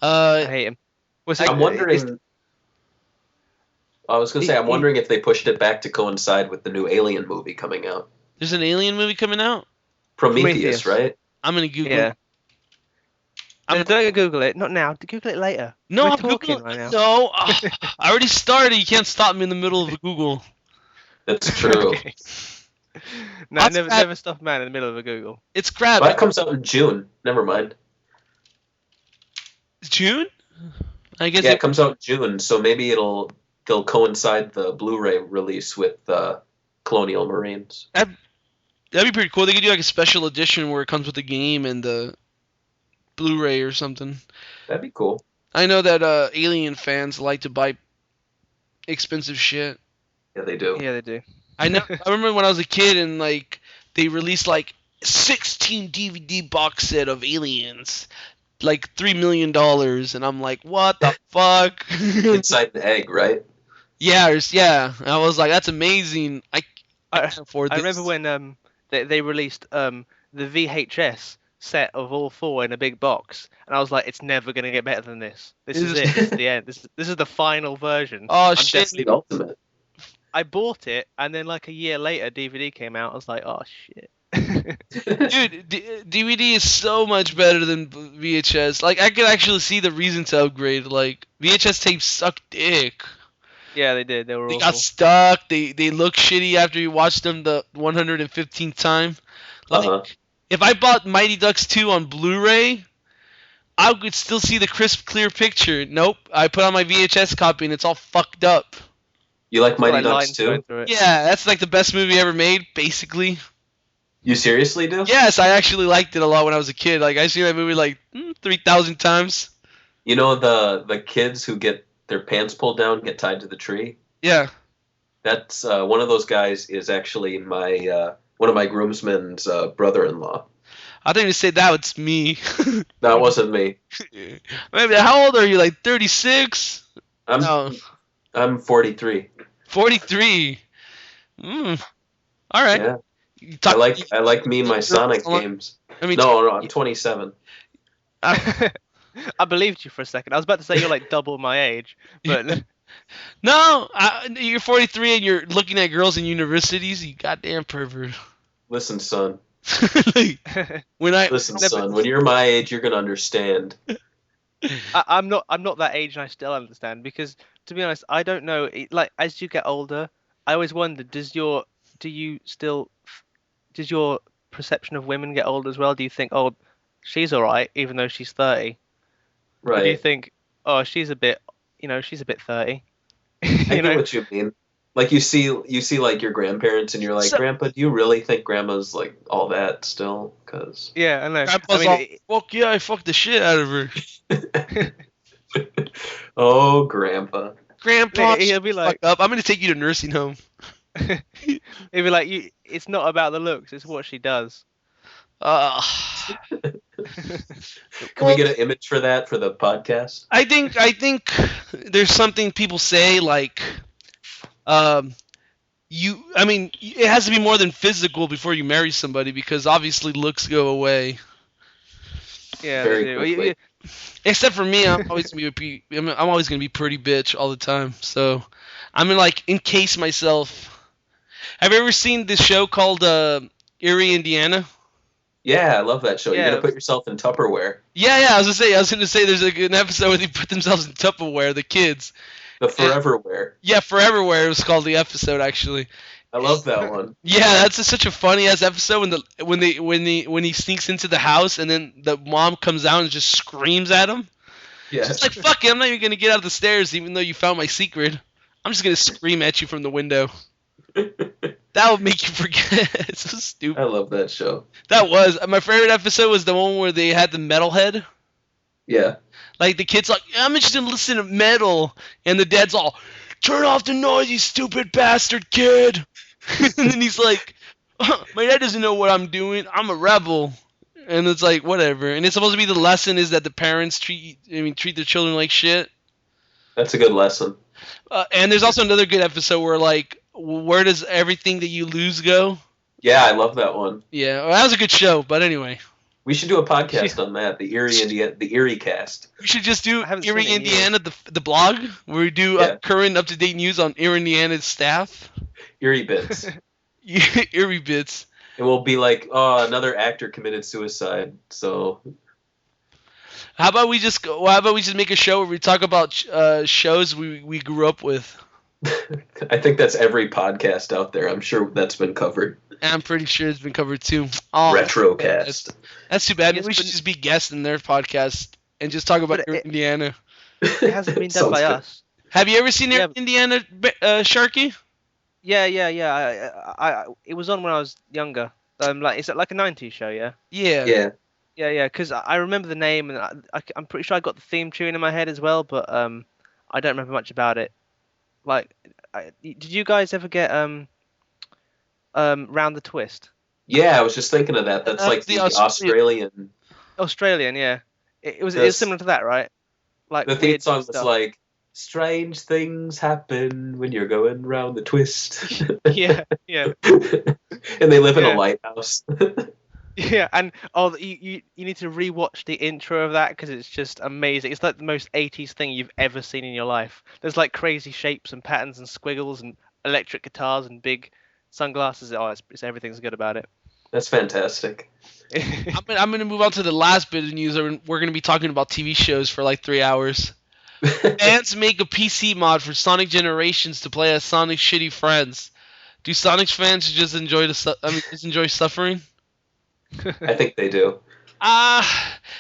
I hate him. I'm wondering. I was going to say, I'm wondering if they pushed it back to coincide with the new Alien movie coming out. There's an Alien movie coming out? Prometheus, right? I'm going to Google it. Don't Google it. Not now. Google it later. No, I'm talking right now. No, I already started. You can't stop me in the middle of a Google. That's true. Okay. No, That's never, bad. never stop a man in the middle of a Google. It's crap. That comes out in June. Never mind. June? I guess Yeah, it comes out in June, so maybe they'll coincide the Blu-ray release with Colonial Marines. that'd be pretty cool. They could do like a special edition where it comes with the game and the Blu-ray or something. That'd be cool. I know that Alien fans like to buy expensive shit. Yeah, they do. Yeah, they do. I know. I remember when I was a kid and like they released like 16 DVD box set of Aliens, like $3 million, and I'm like, what the fuck? Inside an egg, right? Yeah. I was like, that's amazing. I can't afford this. I remember when they released the VHS set of all 4 in a big box, and I was like, it's never gonna get better than this. This is it. This is the end. This is the final version. Oh I'm shit! It's the ultimate. I bought it, and then like a year later, DVD came out. I was like, oh shit. Dude, DVD is so much better than VHS. Like, I could actually see the reason to upgrade. Like, VHS tapes suck dick. Yeah, they did. They were They awful. got stuck. They look shitty after you watch them the 115th time. Like, if I bought Mighty Ducks 2 on Blu-ray, I could still see the crisp, clear picture. Nope. I put on my VHS copy and it's all fucked up. You like Mighty Like Ducks lines going too? through it. Yeah, that's like the best movie ever made, basically. You seriously do? Yes, I actually liked it a lot when I was a kid. Like, I seen that movie like 3,000 times. You know the kids who get their pants pulled down get tied to the tree? Yeah. That's one of those guys is actually my one of my groomsmen's brother-in-law. I think you say that was me. That wasn't me. Maybe, how old are you? Like 36? I'm No, I'm 43. 43. All right. Yeah. You I talk- like me and my Sonic Hold on. games. I mean, No, I'm 27. I believed you for a second. I was about to say you're like double my age, but no, you're 43 and you're looking at girls in universities. You goddamn pervert. Listen, son. when I Listen, No, but- son. When you're my age, you're gonna understand. I'm not that age, and I still understand because, to be honest, I don't know. Like as you get older, I always wonder: does your perception of women get older as well? Do you think, oh, she's all right, even though she's 30? Or do you Right. think, oh, she's a bit 30? I You get know? what you mean. Like you see like your grandparents, and you're like, So- Grandpa, do you really think Grandma's like all that still? Cause Yeah, I know. Grandpa's I mean, all, fuck yeah, I fucked the shit out of her. oh, Grandpa. Grandpa, He'll shut be the like- fuck up. I'm gonna take you to nursing home. it'd be like, it's not about the looks; it's what she does. Can we get an image for that for the podcast? I think there's something people say like, I mean, it has to be more than physical before you marry somebody because obviously looks go away. Yeah, Very they do. quickly. Except for me, I'm always gonna be pretty bitch all the time. So I'm gonna like encase myself. Have you ever seen this show called Erie, Indiana? Yeah, I love that show. Yeah. You're gonna put yourself in Tupperware. Yeah. I was gonna say there's an episode where they put themselves in Tupperware, the kids. The Foreverware. Yeah, Foreverwhere was called the episode actually. I love that one. Yeah, that's such a funny ass episode when he sneaks into the house and then the mom comes out and just screams at him. Yeah. She's like, "Fuck it, I'm not even gonna get out of the stairs even though you found my secret. I'm just gonna scream at you from the window." That would make you forget. It's so stupid. I love that show. That was my favorite episode. Was the one where they had the metalhead. Yeah. Like the kid's like, "I'm interested in listening to metal," and the dad's all, "Turn off the noise, you stupid bastard kid." And then he's like, "My dad doesn't know what I'm doing. I'm a rebel." And it's like, whatever. And it's supposed to be the lesson is that the parents treat their children like shit. That's a good lesson. And there's also another good episode where like, where does everything that you lose go? Yeah, I love that one. Yeah, well, that was a good show. But anyway, We should do a podcast on that. The Erie cast. we should just do I haven't Erie, seen it in Indiana, the blog, where we do Yeah. current up-to-date news on Erie, Indiana's staff. Erie bits. Erie bits. It will be like, oh, another actor committed suicide. So How about we just make a show where we talk about shows we grew up with? I think that's every podcast out there. I'm sure that's been covered. I'm pretty sure it's been covered too. Oh, Retrocast. that's too bad. Yes, We should but- just be guests in their podcast and just talk about But Air Indiana. It hasn't been done Sounds by good. us. Have you ever seen Air Yeah. Indiana, Sharky? Yeah. It was on when I was younger. Is it like a '90s show? Yeah. Yeah. Yeah. Because I remember the name, and I'm pretty sure I got the theme tune in my head as well, but I don't remember much about it. Like, did you guys ever get Round the Twist? Yeah, I was just thinking of that. That's like the the Australian. Australian, yeah. It was This- similar to that, right? Like The theme weird song was stuff. like, "Strange things happen when you're going round the twist." Yeah. And they live in Yeah. a lighthouse. Yeah, and you need to rewatch the intro of that because it's just amazing. It's like the most 80s thing you've ever seen in your life. There's like crazy shapes and patterns and squiggles and electric guitars and big sunglasses. Oh, it's everything's good about it. That's fantastic. I'm gonna move on to the last bit of news. We're gonna be talking about TV shows for like 3 hours. Fans make a PC mod for Sonic Generations to play as Sonic's shitty friends. Do Sonic fans just enjoy enjoy suffering? I think they do.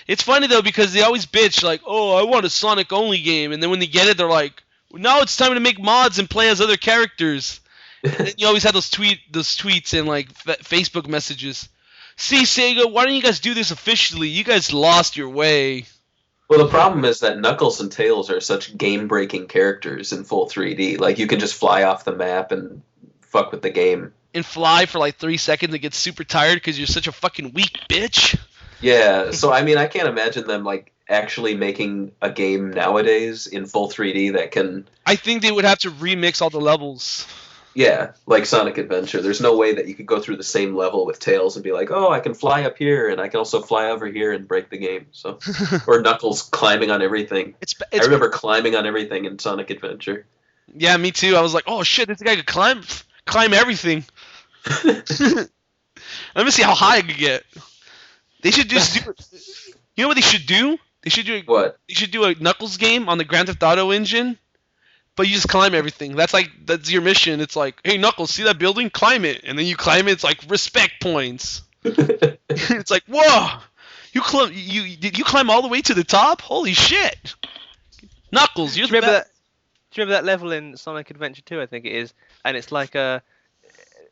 It's funny though because they always bitch like, "Oh, I want a Sonic only game," and then when they get it, they're like, "Now it's time to make mods and play as other characters." And then you always have those tweets and like Facebook messages. See, Sega, why don't you guys do this officially? You guys lost your way. Well, the problem is that Knuckles and Tails are such game-breaking characters in full 3D. Like, you can just fly off the map and fuck with the game. And fly for like 3 seconds and get super tired because you're such a fucking weak bitch. Yeah, so I mean, I can't imagine them like actually making a game nowadays in full 3D that can, I think they would have to remix all the levels. yeah, like Sonic Adventure. There's no way that you could go through the same level with Tails and be like, oh, I can fly up here and I can also fly over here and break the game. So, or Knuckles climbing on everything. It's I remember climbing on everything in Sonic Adventure. Yeah, me too. I was like, oh shit, this guy could climb everything. Let me see how high I could get. They should just do. You know what they should do? They should do. What? They should do a Knuckles game on the Grand Theft Auto engine, but you just climb everything. That's your mission. It's like, hey Knuckles, see that building? Climb it, and then you climb it. It's like respect points. It's like, whoa, did you climb all the way to the top? Holy shit, Knuckles, you're Do you the remember best. that? Do you remember that level in Sonic Adventure 2? I think it is, and it's like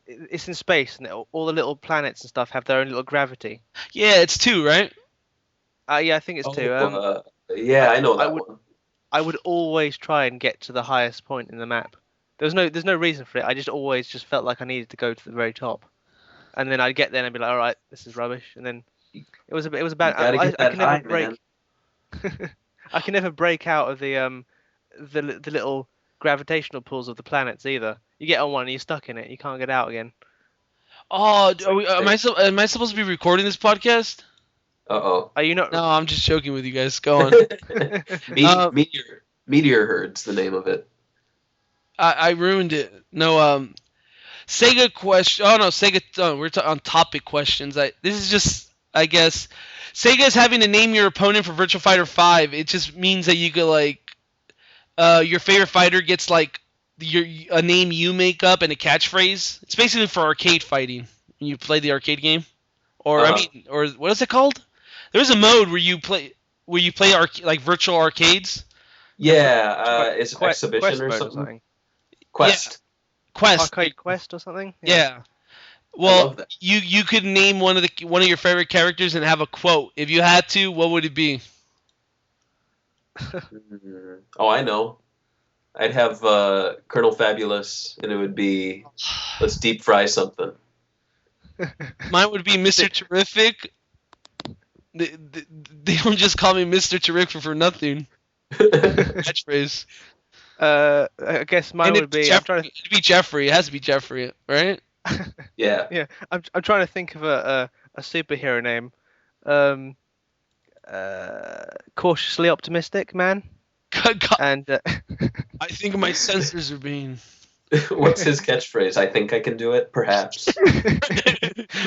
it's in space, and all the little planets and stuff have their own little gravity. Yeah, it's 2, right? Yeah, I think it's 2. Yeah, I know that I would- one. I would always try and get to the highest point in the map. There's no reason for it. I just always just felt like I needed to go to the very top, and then I'd get there and I'd be like, all right, this is rubbish, and then it was bad. You gotta get I that can never high, break. man. I can never break out of the little gravitational pulls of the planets either. You get on one and you're stuck in it. You can't get out again. Oh, am I supposed to be recording this podcast? Uh-oh. Are you not? No, I'm just joking with you guys. Go on. Meteor Herd's the name of it. I ruined it. No, Sega question. Oh no, Sega. We're on topic questions. This is just, I guess, Sega is having to name your opponent for Virtua Fighter 5. It just means that you could like, your favorite fighter gets like a name you make up and a catchphrase. It's basically for arcade fighting when you play the arcade game, or or what is it called? There's a mode where you play like virtual arcades. Yeah, it's Quest Exhibition mode or something. Quest. Quest. Arcade Quest or something. Yeah. I Well, love that. you could name one of your favorite characters and have a quote. If you had to, what would it be? Oh, I know. I'd have Colonel Fabulous, and it would be, let's deep fry something. Mine would be Mr. Terrific. They don't just call me Mr. Terrific for nothing. Catchphrase. I guess mine And would be. it'd be Jeffrey. It has to be Jeffrey, right? Yeah. Yeah, I'm trying to think of a superhero name. Cautiously optimistic man. And I think my sensors are being. What's his catchphrase? I think I can do it, perhaps.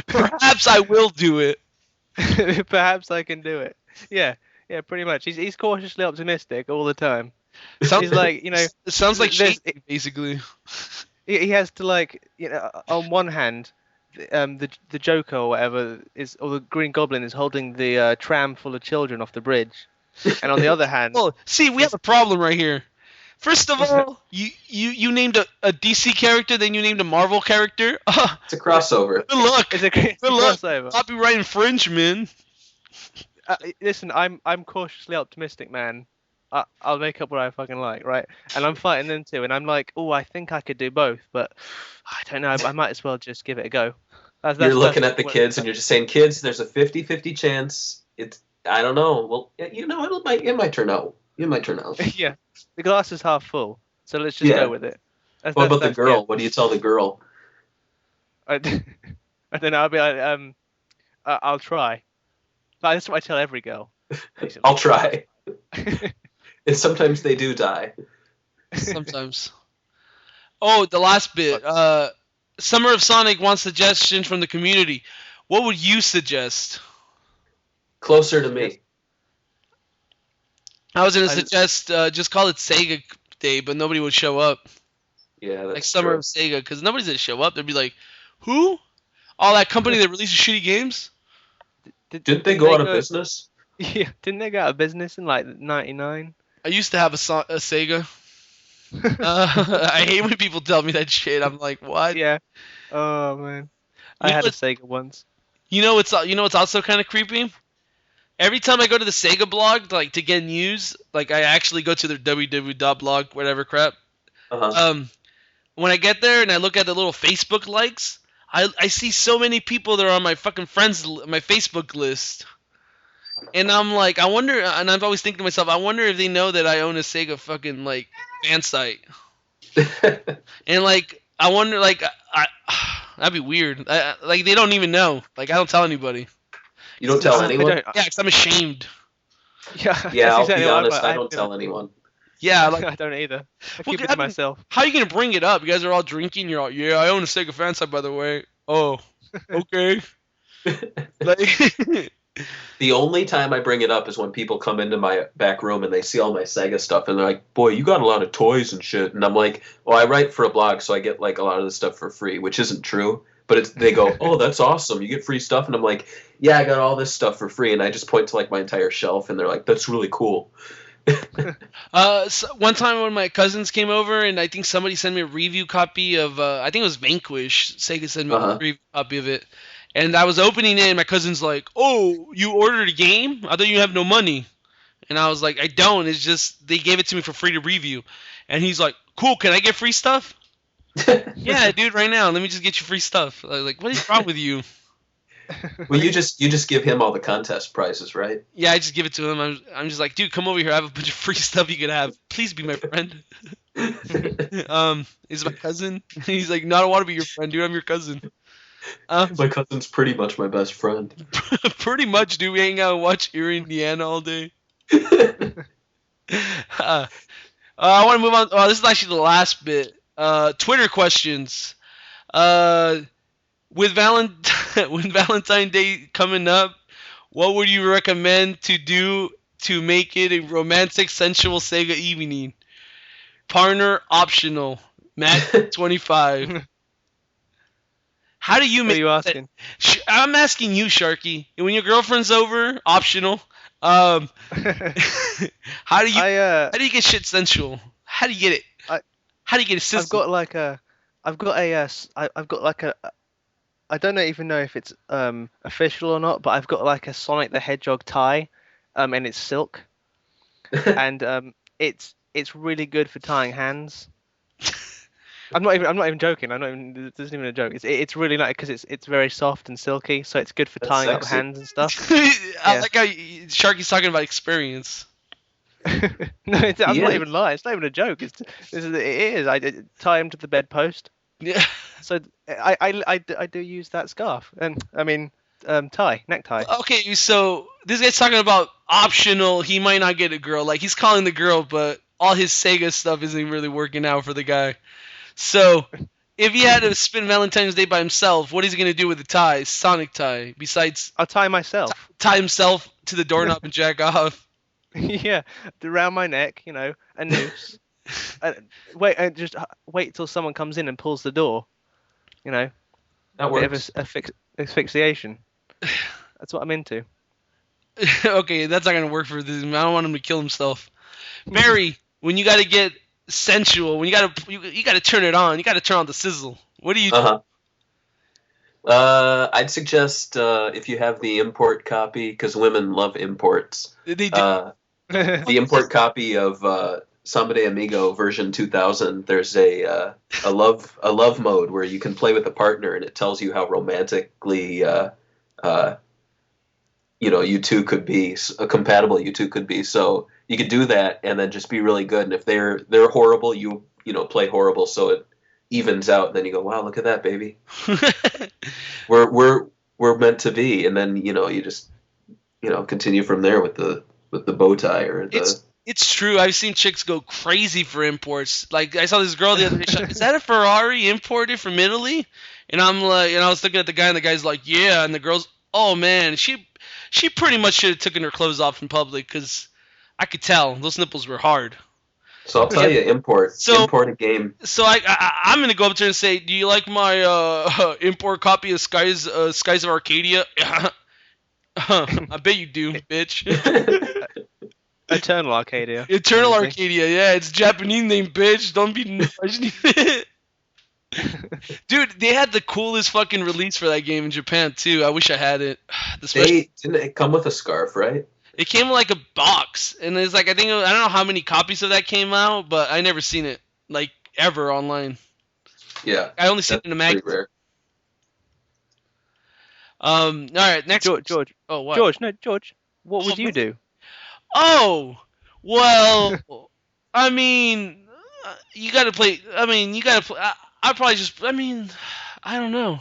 Perhaps I will do it. perhaps I can do it. Yeah, pretty much. He's cautiously optimistic all the time. Sounds He's like, It sounds like there's- Shane, basically. he has to, like, on one hand the Joker or whatever or the Green Goblin is holding the tram full of children off the bridge, and on the other hand, Well, see, we have a problem right here. First of all, you named a DC character, then you named a Marvel character. It's a crossover. Good luck. it's a crossover. Copyright infringement. Listen, I'm cautiously optimistic, man. I'll make up what I fucking like, right? And I'm fighting them too, and I'm like, oh, I think I could do both, but I don't know. I might as well just give it a go. You're looking at the kids, and you're just saying, kids, there's a 50-50 chance. I don't know. Well, it might turn out. It might turn out. Yeah, the glass is half full, so let's just go with it. What about the girl? What do you tell the girl? I don't know. I'll be like, I'll try. That's what I tell every girl. Basically. I'll try. And sometimes they do die. Sometimes. Oh, the last bit. Summer of Sonic wants suggestions from the community. What would you suggest? Closer to me. I was going to suggest just call it Sega Day, but nobody would show up. Yeah, that's like Summer true. of Sega, because nobody's going to show up. They'd be like, who? All that company that releases shitty games? Didn't they go out of business? Yeah, didn't they go out of business in like '99? I used to have a Sega. I hate when people tell me that shit. I'm like, what? Yeah. Oh man, I had a Sega once. You know what's also kind of creepy? Every time I go to the Sega blog, like to get news, like I actually go to their www.blog, whatever crap. When I get there and I look at the little Facebook likes, I see so many people that are on my fucking friends, my Facebook list. And I'm like, I wonder, and I'm always thinking to myself, I wonder if they know that I own a Sega fucking like fan site. And like, I wonder, like, that'd be weird. Like, they don't even know. Like, I don't tell anybody. You don't tell anyone? Yeah, because I'm ashamed. Yeah, I'll be honest, I don't tell anyone. Yeah, like, I don't either. I keep it to myself. How are you gonna bring it up? You guys are all drinking. You're all, yeah, I own a Sega fan site, by the way. Oh, okay. Like. The only time I bring it up is when people come into my back room and they see all my Sega stuff and they're like, boy, you got a lot of toys and shit. And I'm like, well, I write for a blog, so I get like a lot of this stuff for free, which isn't true. But they go, oh, that's awesome. You get free stuff. And I'm like, yeah, I got all this stuff for free. And I just point to like my entire shelf and they're like, that's really cool. So one time when my cousins came over and I think somebody sent me a review copy of, I think it was Vanquish. Sega sent me a review copy of it. And I was opening it, and my cousin's like, oh, you ordered a game? I thought you have no money. And I was like, I don't. It's just they gave it to me for free to review. And he's like, cool, can I get free stuff? Yeah, dude, right now. Let me just get you free stuff. I was like, what is wrong with you? Well, you just give him all the contest prizes, right? Yeah, I just give it to him. I'm just like, dude, come over here. I have a bunch of free stuff you could have. Please be my friend. Is my cousin? He's like, no, I don't want to be your friend, dude. I'm your cousin. My cousin's pretty much my best friend. Pretty much, dude. We hang out and watch Erie, Indiana all day. I want to move on. Oh, this is actually the last bit. Twitter questions. With Valentine's Day coming up, what would you recommend to do to make it a romantic, sensual Sega evening? Partner optional. Matt 25. How do you make? What are you asking? I'm asking you, Sharky. When your girlfriend's over, optional. How do you get shit sensual? How do you get it? How do you get it sensual? I've got a I don't even know if it's official or not, but I've got like a Sonic the Hedgehog tie, and it's silk, and it's really good for tying hands. I'm not even joking. This isn't even a joke. It's really nice because it's very soft and silky, so it's good for tying up hands and stuff. I like how Sharky's talking about experience. No, I'm not even lying. It's not even a joke. It is. I tie him to the bedpost. Yeah. So I do use that scarf, and I mean necktie. Okay, so this guy's talking about optional. He might not get a girl. Like he's calling the girl, but all his Sega stuff isn't really working out for the guy. So, if he had to spend Valentine's Day by himself, what is he going to do with the tie, Sonic tie, besides... I'll tie myself. Tie himself to the doorknob and jack off. Yeah, around my neck, a noose. Just wait till someone comes in and pulls the door, That bit of works. asphyxiation. That's what I'm into. Okay, that's not gonna work for this. I don't want him to kill himself. Barry, when you gotta get sensual, when you gotta turn it on, you gotta turn on the sizzle. What do you do? I'd suggest if you have the import copy, because women love imports. They do. The import copy of Samba de Amigo version 2000. There's a love mode where you can play with a partner, and it tells you how romantically you two could be compatible. You two could be, so you could do that, and then just be really good. And if they're horrible, you play horrible, so it evens out. And then you go, wow, look at that, baby. we're meant to be. And then you just continue from there with the bow tie or the. It's true. I've seen chicks go crazy for imports. Like I saw this girl the other day. She's like, is that a Ferrari imported from Italy? And I'm like, and I was looking at the guy, and the guy's like, yeah. And the girl's, oh man, she pretty much should have taken her clothes off in public, because I could tell those nipples were hard. So I'll tell you, import a game. So I'm gonna go up to her and say, do you like my import copy of Skies of Arcadia? I bet you do, bitch. Eternal Arcadia. Eternal Arcadia, yeah, it's a Japanese name, bitch. Don't be Dude, they had the coolest fucking release for that game in Japan too. I wish I had it. Didn't it come with a scarf, right? It came in like a box, and it's like I don't know how many copies of that came out, but I never seen it like ever online. Yeah, I only seen it in a magazine. Rare. All right, next. George. Oh, what? George. What would you do? Oh, well, I mean, you gotta play. I probably just. I mean, I don't know.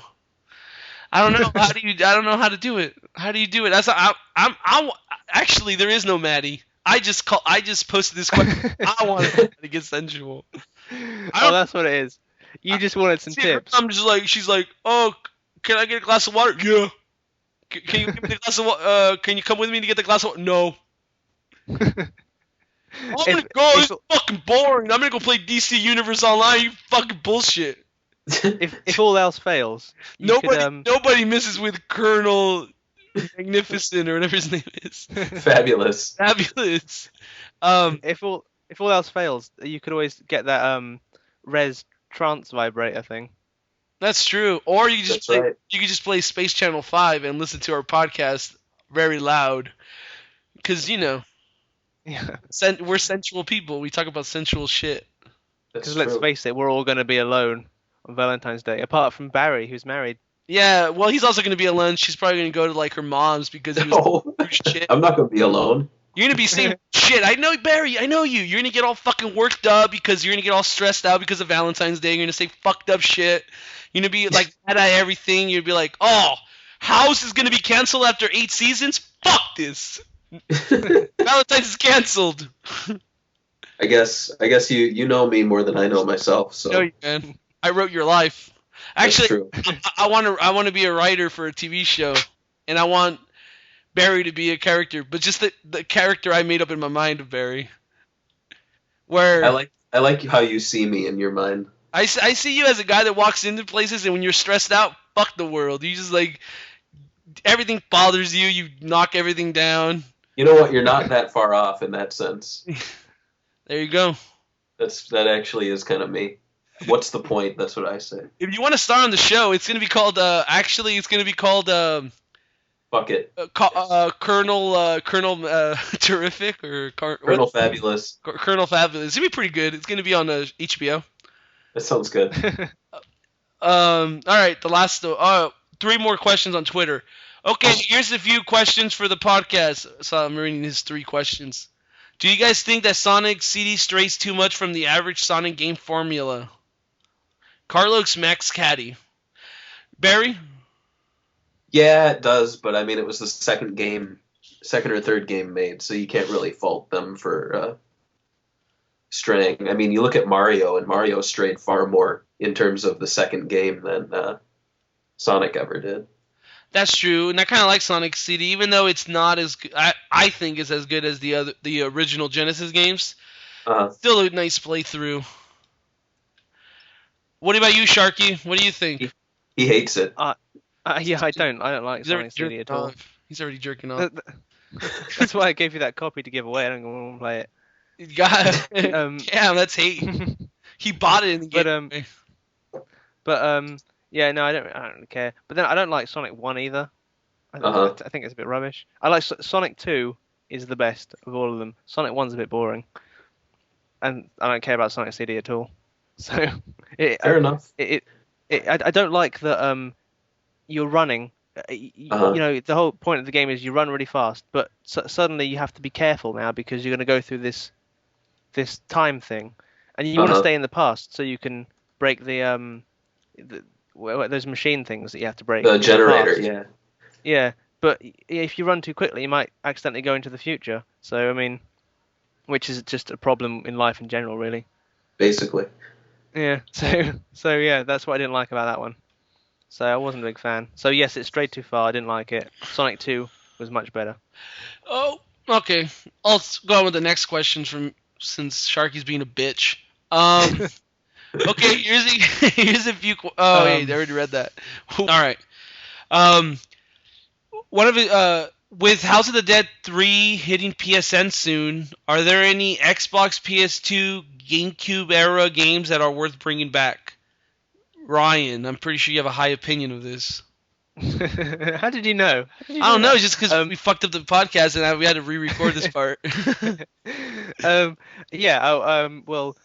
I don't know how to do it. How do you do it? That's I'm actually there is no Maddie. I just posted this question. I want to get sensual. Oh, that's what it is. You just wanted some tips. I'm just like, she's like, oh, can I get a glass of water? Yeah. Can you give me the glass of water? Can you come with me to get the glass of water? No. I'm gonna go. It's fucking boring. I'm gonna go play DC Universe Online. You fucking bullshit. If all else fails, nobody misses with Colonel Magnificent or whatever his name is. Fabulous. If all else fails, you could always get that Res trance vibrator thing. That's true. Or you could just play Space Channel 5 and listen to our podcast very loud, because yeah, we're sensual people. We talk about sensual shit. Because let's face it, we're all going to be alone on Valentine's Day, apart from Barry, who's married. Yeah, well, he's also going to be alone. She's probably going to go to like her mom's because he was shit. I'm not going to be alone. You're going to be saying shit. I know, Barry. I know you. You're going to get all fucking worked up because you're going to get all stressed out because of Valentine's Day. You're going to say fucked up shit. You're going to be like mad at everything. You'll be like, oh, House is going to be canceled after 8 seasons? Fuck this. Valentine's is canceled. I guess you know me more than I know myself. So. No, you man. I wrote your life. Actually, I want to be a writer for a TV show, and I want Barry to be a character, but just the character I made up in my mind of Barry. Where I like how you see me in your mind. I see you as a guy that walks into places, and when you're stressed out, fuck the world. You just like everything bothers you. You knock everything down. You know what? You're not that far off in that sense. There you go. That actually is kind of me. What's the point? That's what I say. If you want to star on the show, it's gonna be called. Fuck it. Colonel Terrific or Colonel Fabulous. Colonel Fabulous. It's gonna be pretty good. It's gonna be on HBO. That sounds good. All right. The last 3 more questions on Twitter. Okay, here's a few questions for the podcast. So I'm reading his 3 questions. Do you guys think that Sonic CD strays too much from the average Sonic game formula? Carlos Max Caddy. Barry? Yeah, it does, but I mean, it was the second or third game made, so you can't really fault them for straying. I mean, you look at Mario, and Mario strayed far more in terms of the second game than Sonic ever did. That's true, and I kind of like Sonic CD, even though it's not as good. I think it's as good as the original Genesis games. Still a nice playthrough. What about you, Sharky? What do you think? He hates it. Yeah, I don't like Sonic CD at all. He's already jerking off. That's why I gave you that copy to give away. I don't want to play it. Yeah, that's hate. He bought it in the game. Yeah, no, I don't care. But then I don't like Sonic 1 either. I think it's a bit rubbish. I like Sonic 2 is the best of all of them. Sonic 1's a bit boring, and I don't care about Sonic CD at all. So fair enough. I don't like that you're running. You know, the whole point of the game is you run really fast, but suddenly you have to be careful now because you're going to go through this time thing, and you want to stay in the past so you can break those machine things that you have to break. The generator, yeah. Yeah, but if you run too quickly, you might accidentally go into the future. So I mean, which is just a problem in life in general, really. Basically. Yeah. So yeah, that's what I didn't like about that one. So I wasn't a big fan. So yes, it strayed too far. I didn't like it. Sonic 2 was much better. Oh, okay. I'll go on with the next question since Sharky's being a bitch. Okay, here's a few. Wait, I already read that. All right. One of it. With House of the Dead 3 hitting PSN soon, are there any Xbox, PS2, GameCube era games that are worth bringing back? Ryan, I'm pretty sure you have a high opinion of this. How did you know? I don't know, just because we fucked up the podcast and we had to re-record this part. Well,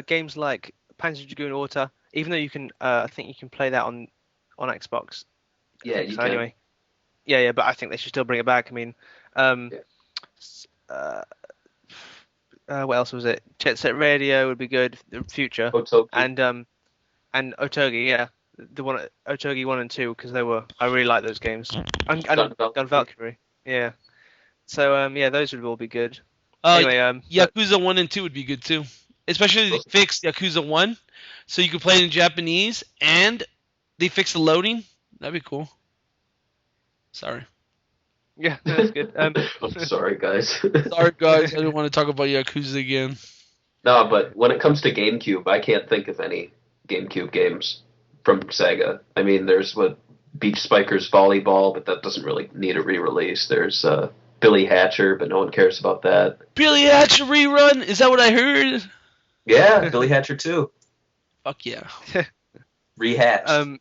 games like Panzer Dragoon Orta, even though you can, I think you can play that on Xbox. Yeah, you can. Anyway. Yeah, but I think they should still bring it back. I mean, what else was it? Jet Set Radio would be good. The Future. Otogi. And Otogi, yeah, the one Otogi 1 and 2 because I really like those games. And Gun Valkyrie, yeah. So yeah, those would all be good. Anyway, Yakuza 1 and 2 would be good too, especially they fixed Yakuza 1, so you could play it in Japanese, and they fixed the loading. That'd be cool. Sorry. Yeah, that's good. I'm sorry, guys. Sorry, guys. I didn't want to talk about Yakuza again. No, but when it comes to GameCube, I can't think of any GameCube games from Sega. I mean, there's Beach Spikers Volleyball, but that doesn't really need a re-release. There's Billy Hatcher, but no one cares about that. Billy Hatcher rerun? Is that what I heard? Yeah, Billy Hatcher 2. Fuck yeah. Rehatched.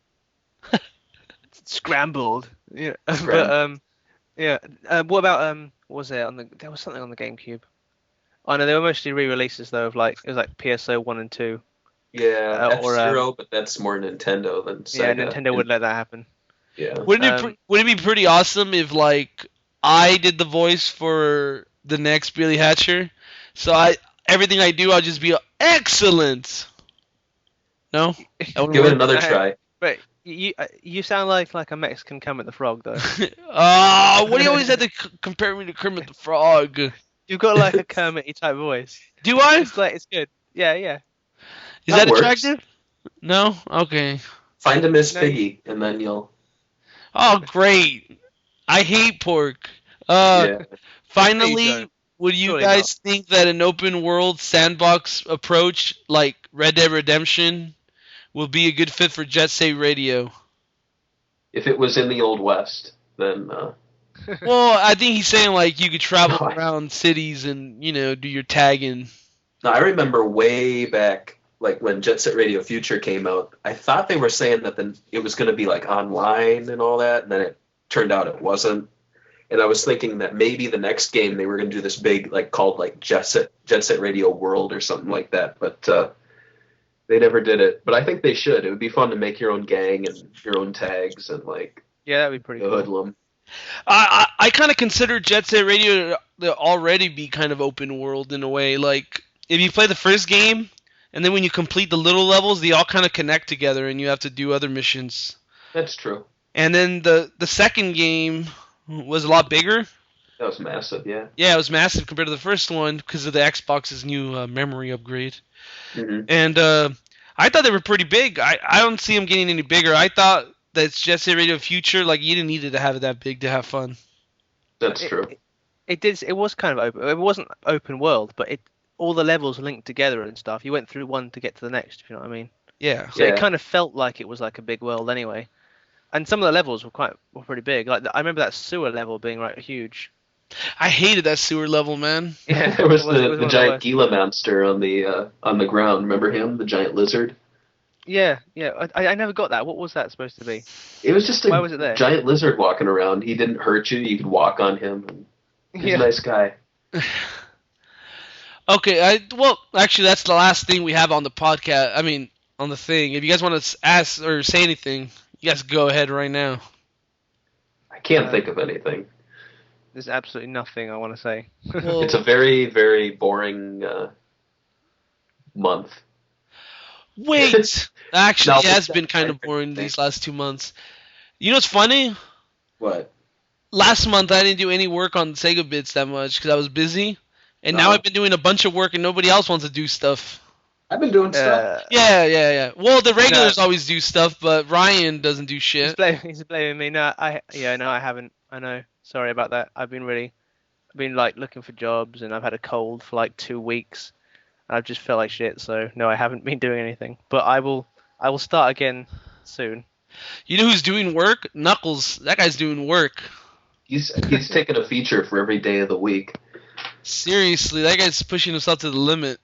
Scrambled. Yeah. But what about what was there there was something on the GameCube. Oh no, they were mostly re-releases though of it was like PSO 1 and 2. Yeah, F-Zero, but that's more Nintendo than Sega. Yeah, Nintendo would let that happen. Yeah. Wouldn't it be pretty awesome if I did the voice for the next Billy Hatcher? So everything I do, I'll just be excellent. No? Give it another try. But you sound like a Mexican Kermit the Frog though. What do you always have to compare me to Kermit the Frog? You've got like a Kermit type voice. Do I? It's good. Yeah. Is that attractive? No? Okay. Find a Miss Piggy, and then you'll... Oh, great. I hate pork. Finally, would you guys think that an open world sandbox approach like Red Dead Redemption will be a good fit for Jet Set Radio? If it was in the Old West, then... Well, I think he's saying you could travel around cities and, do your tagging. No, I remember way back... when Jet Set Radio Future came out, I thought they were saying that it was going to be online and all that, and then it turned out it wasn't. And I was thinking that maybe the next game they were going to do this big called Jet Set Radio World or something like that, but they never did it. But I think they should. It would be fun to make your own gang and your own tags and yeah, that'd be pretty cool. Hoodlum. I kind of consider Jet Set Radio to already be kind of open world in a way. If you play the first game. And then when you complete the little levels, they all kind of connect together, and you have to do other missions. That's true. And then the second game was a lot bigger. That was massive, yeah. Yeah, it was massive compared to the first one because of the Xbox's new memory upgrade. Mm-hmm. And I thought they were pretty big. I don't see them getting any bigger. I thought that Jet Set Radio Future, you didn't need it to have it that big to have fun. That's true. It was kind of open. It wasn't open world, but all the levels linked together and stuff. You went through one to get to the next, if you know what I mean. Yeah. So Yeah. it kind of felt like it was like a big world anyway. And some of the levels were pretty big. Like I remember that sewer level being right huge. I hated that sewer level, man. Yeah, There was it was the one of giant worst. Gila monster on the ground. Remember him? The giant lizard. Yeah. I never got that. What was that supposed to be? It was just Why a was it there? giant lizard walking around. He didn't hurt you. You could walk on him. He's a nice guy. Okay, well, actually, that's the last thing we have on the podcast. I mean, on the thing. If you guys want to ask or say anything, you guys go ahead right now. I can't think of anything. There's absolutely nothing I want to say. Well, It's a very, very boring month. wait, actually, No, it has been kind of boring these last 2 months. You know what's funny? What? Last month I didn't do any work on Sega Bits that much because I was busy, and now Oh. I've been doing a bunch of work and nobody else wants to do stuff. I've been doing stuff. Yeah. Well, the regulars always do stuff, but Ryan doesn't do shit. He's blaming me. No, I haven't. I know. Sorry about that. I've been like looking for jobs, and I've had a cold for like 2 weeks. And I've just felt like shit. So no, I haven't been doing anything. But I will start again soon. You know who's doing work? Knuckles. That guy's doing work. He's taking a feature for every day of the week. Seriously, that guy's pushing himself to the limit.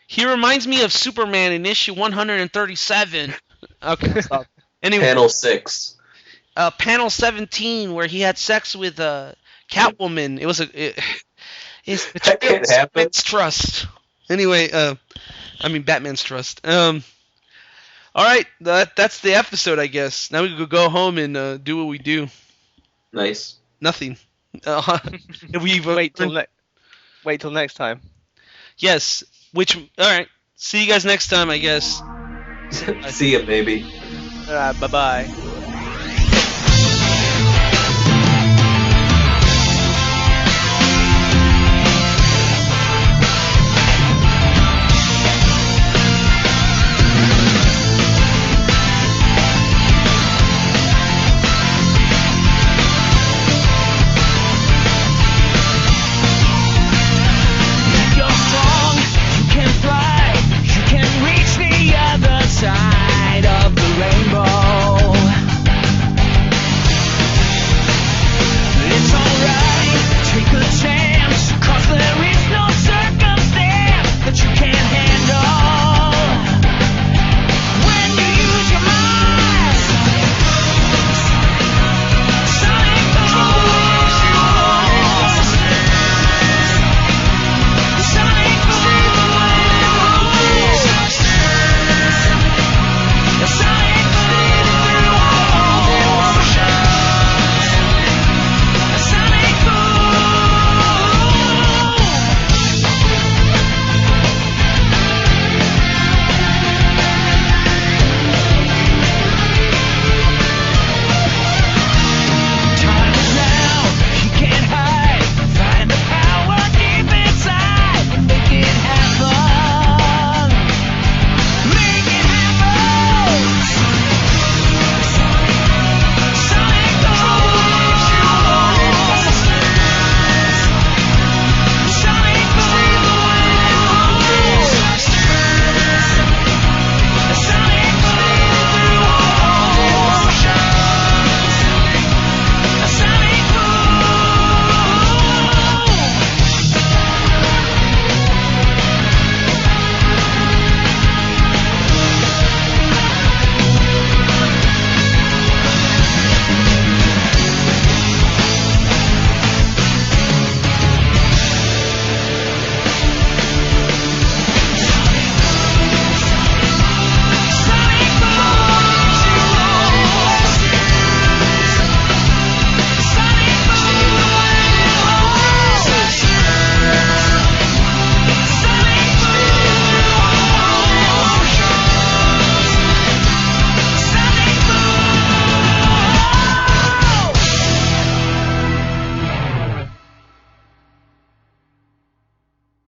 He reminds me of Superman in issue 137. Okay, stop. Anyway, Panel 6. Panel 17, where he had sex with Catwoman. It was it's That can't happen. Batman's trust. Anyway, Batman's trust. All right, that's the episode, I guess. Now we could go home and do what we do. Nice. Nothing. Wait till next time. Yes. All right. See you guys next time, I guess. See ya, baby. Bye bye.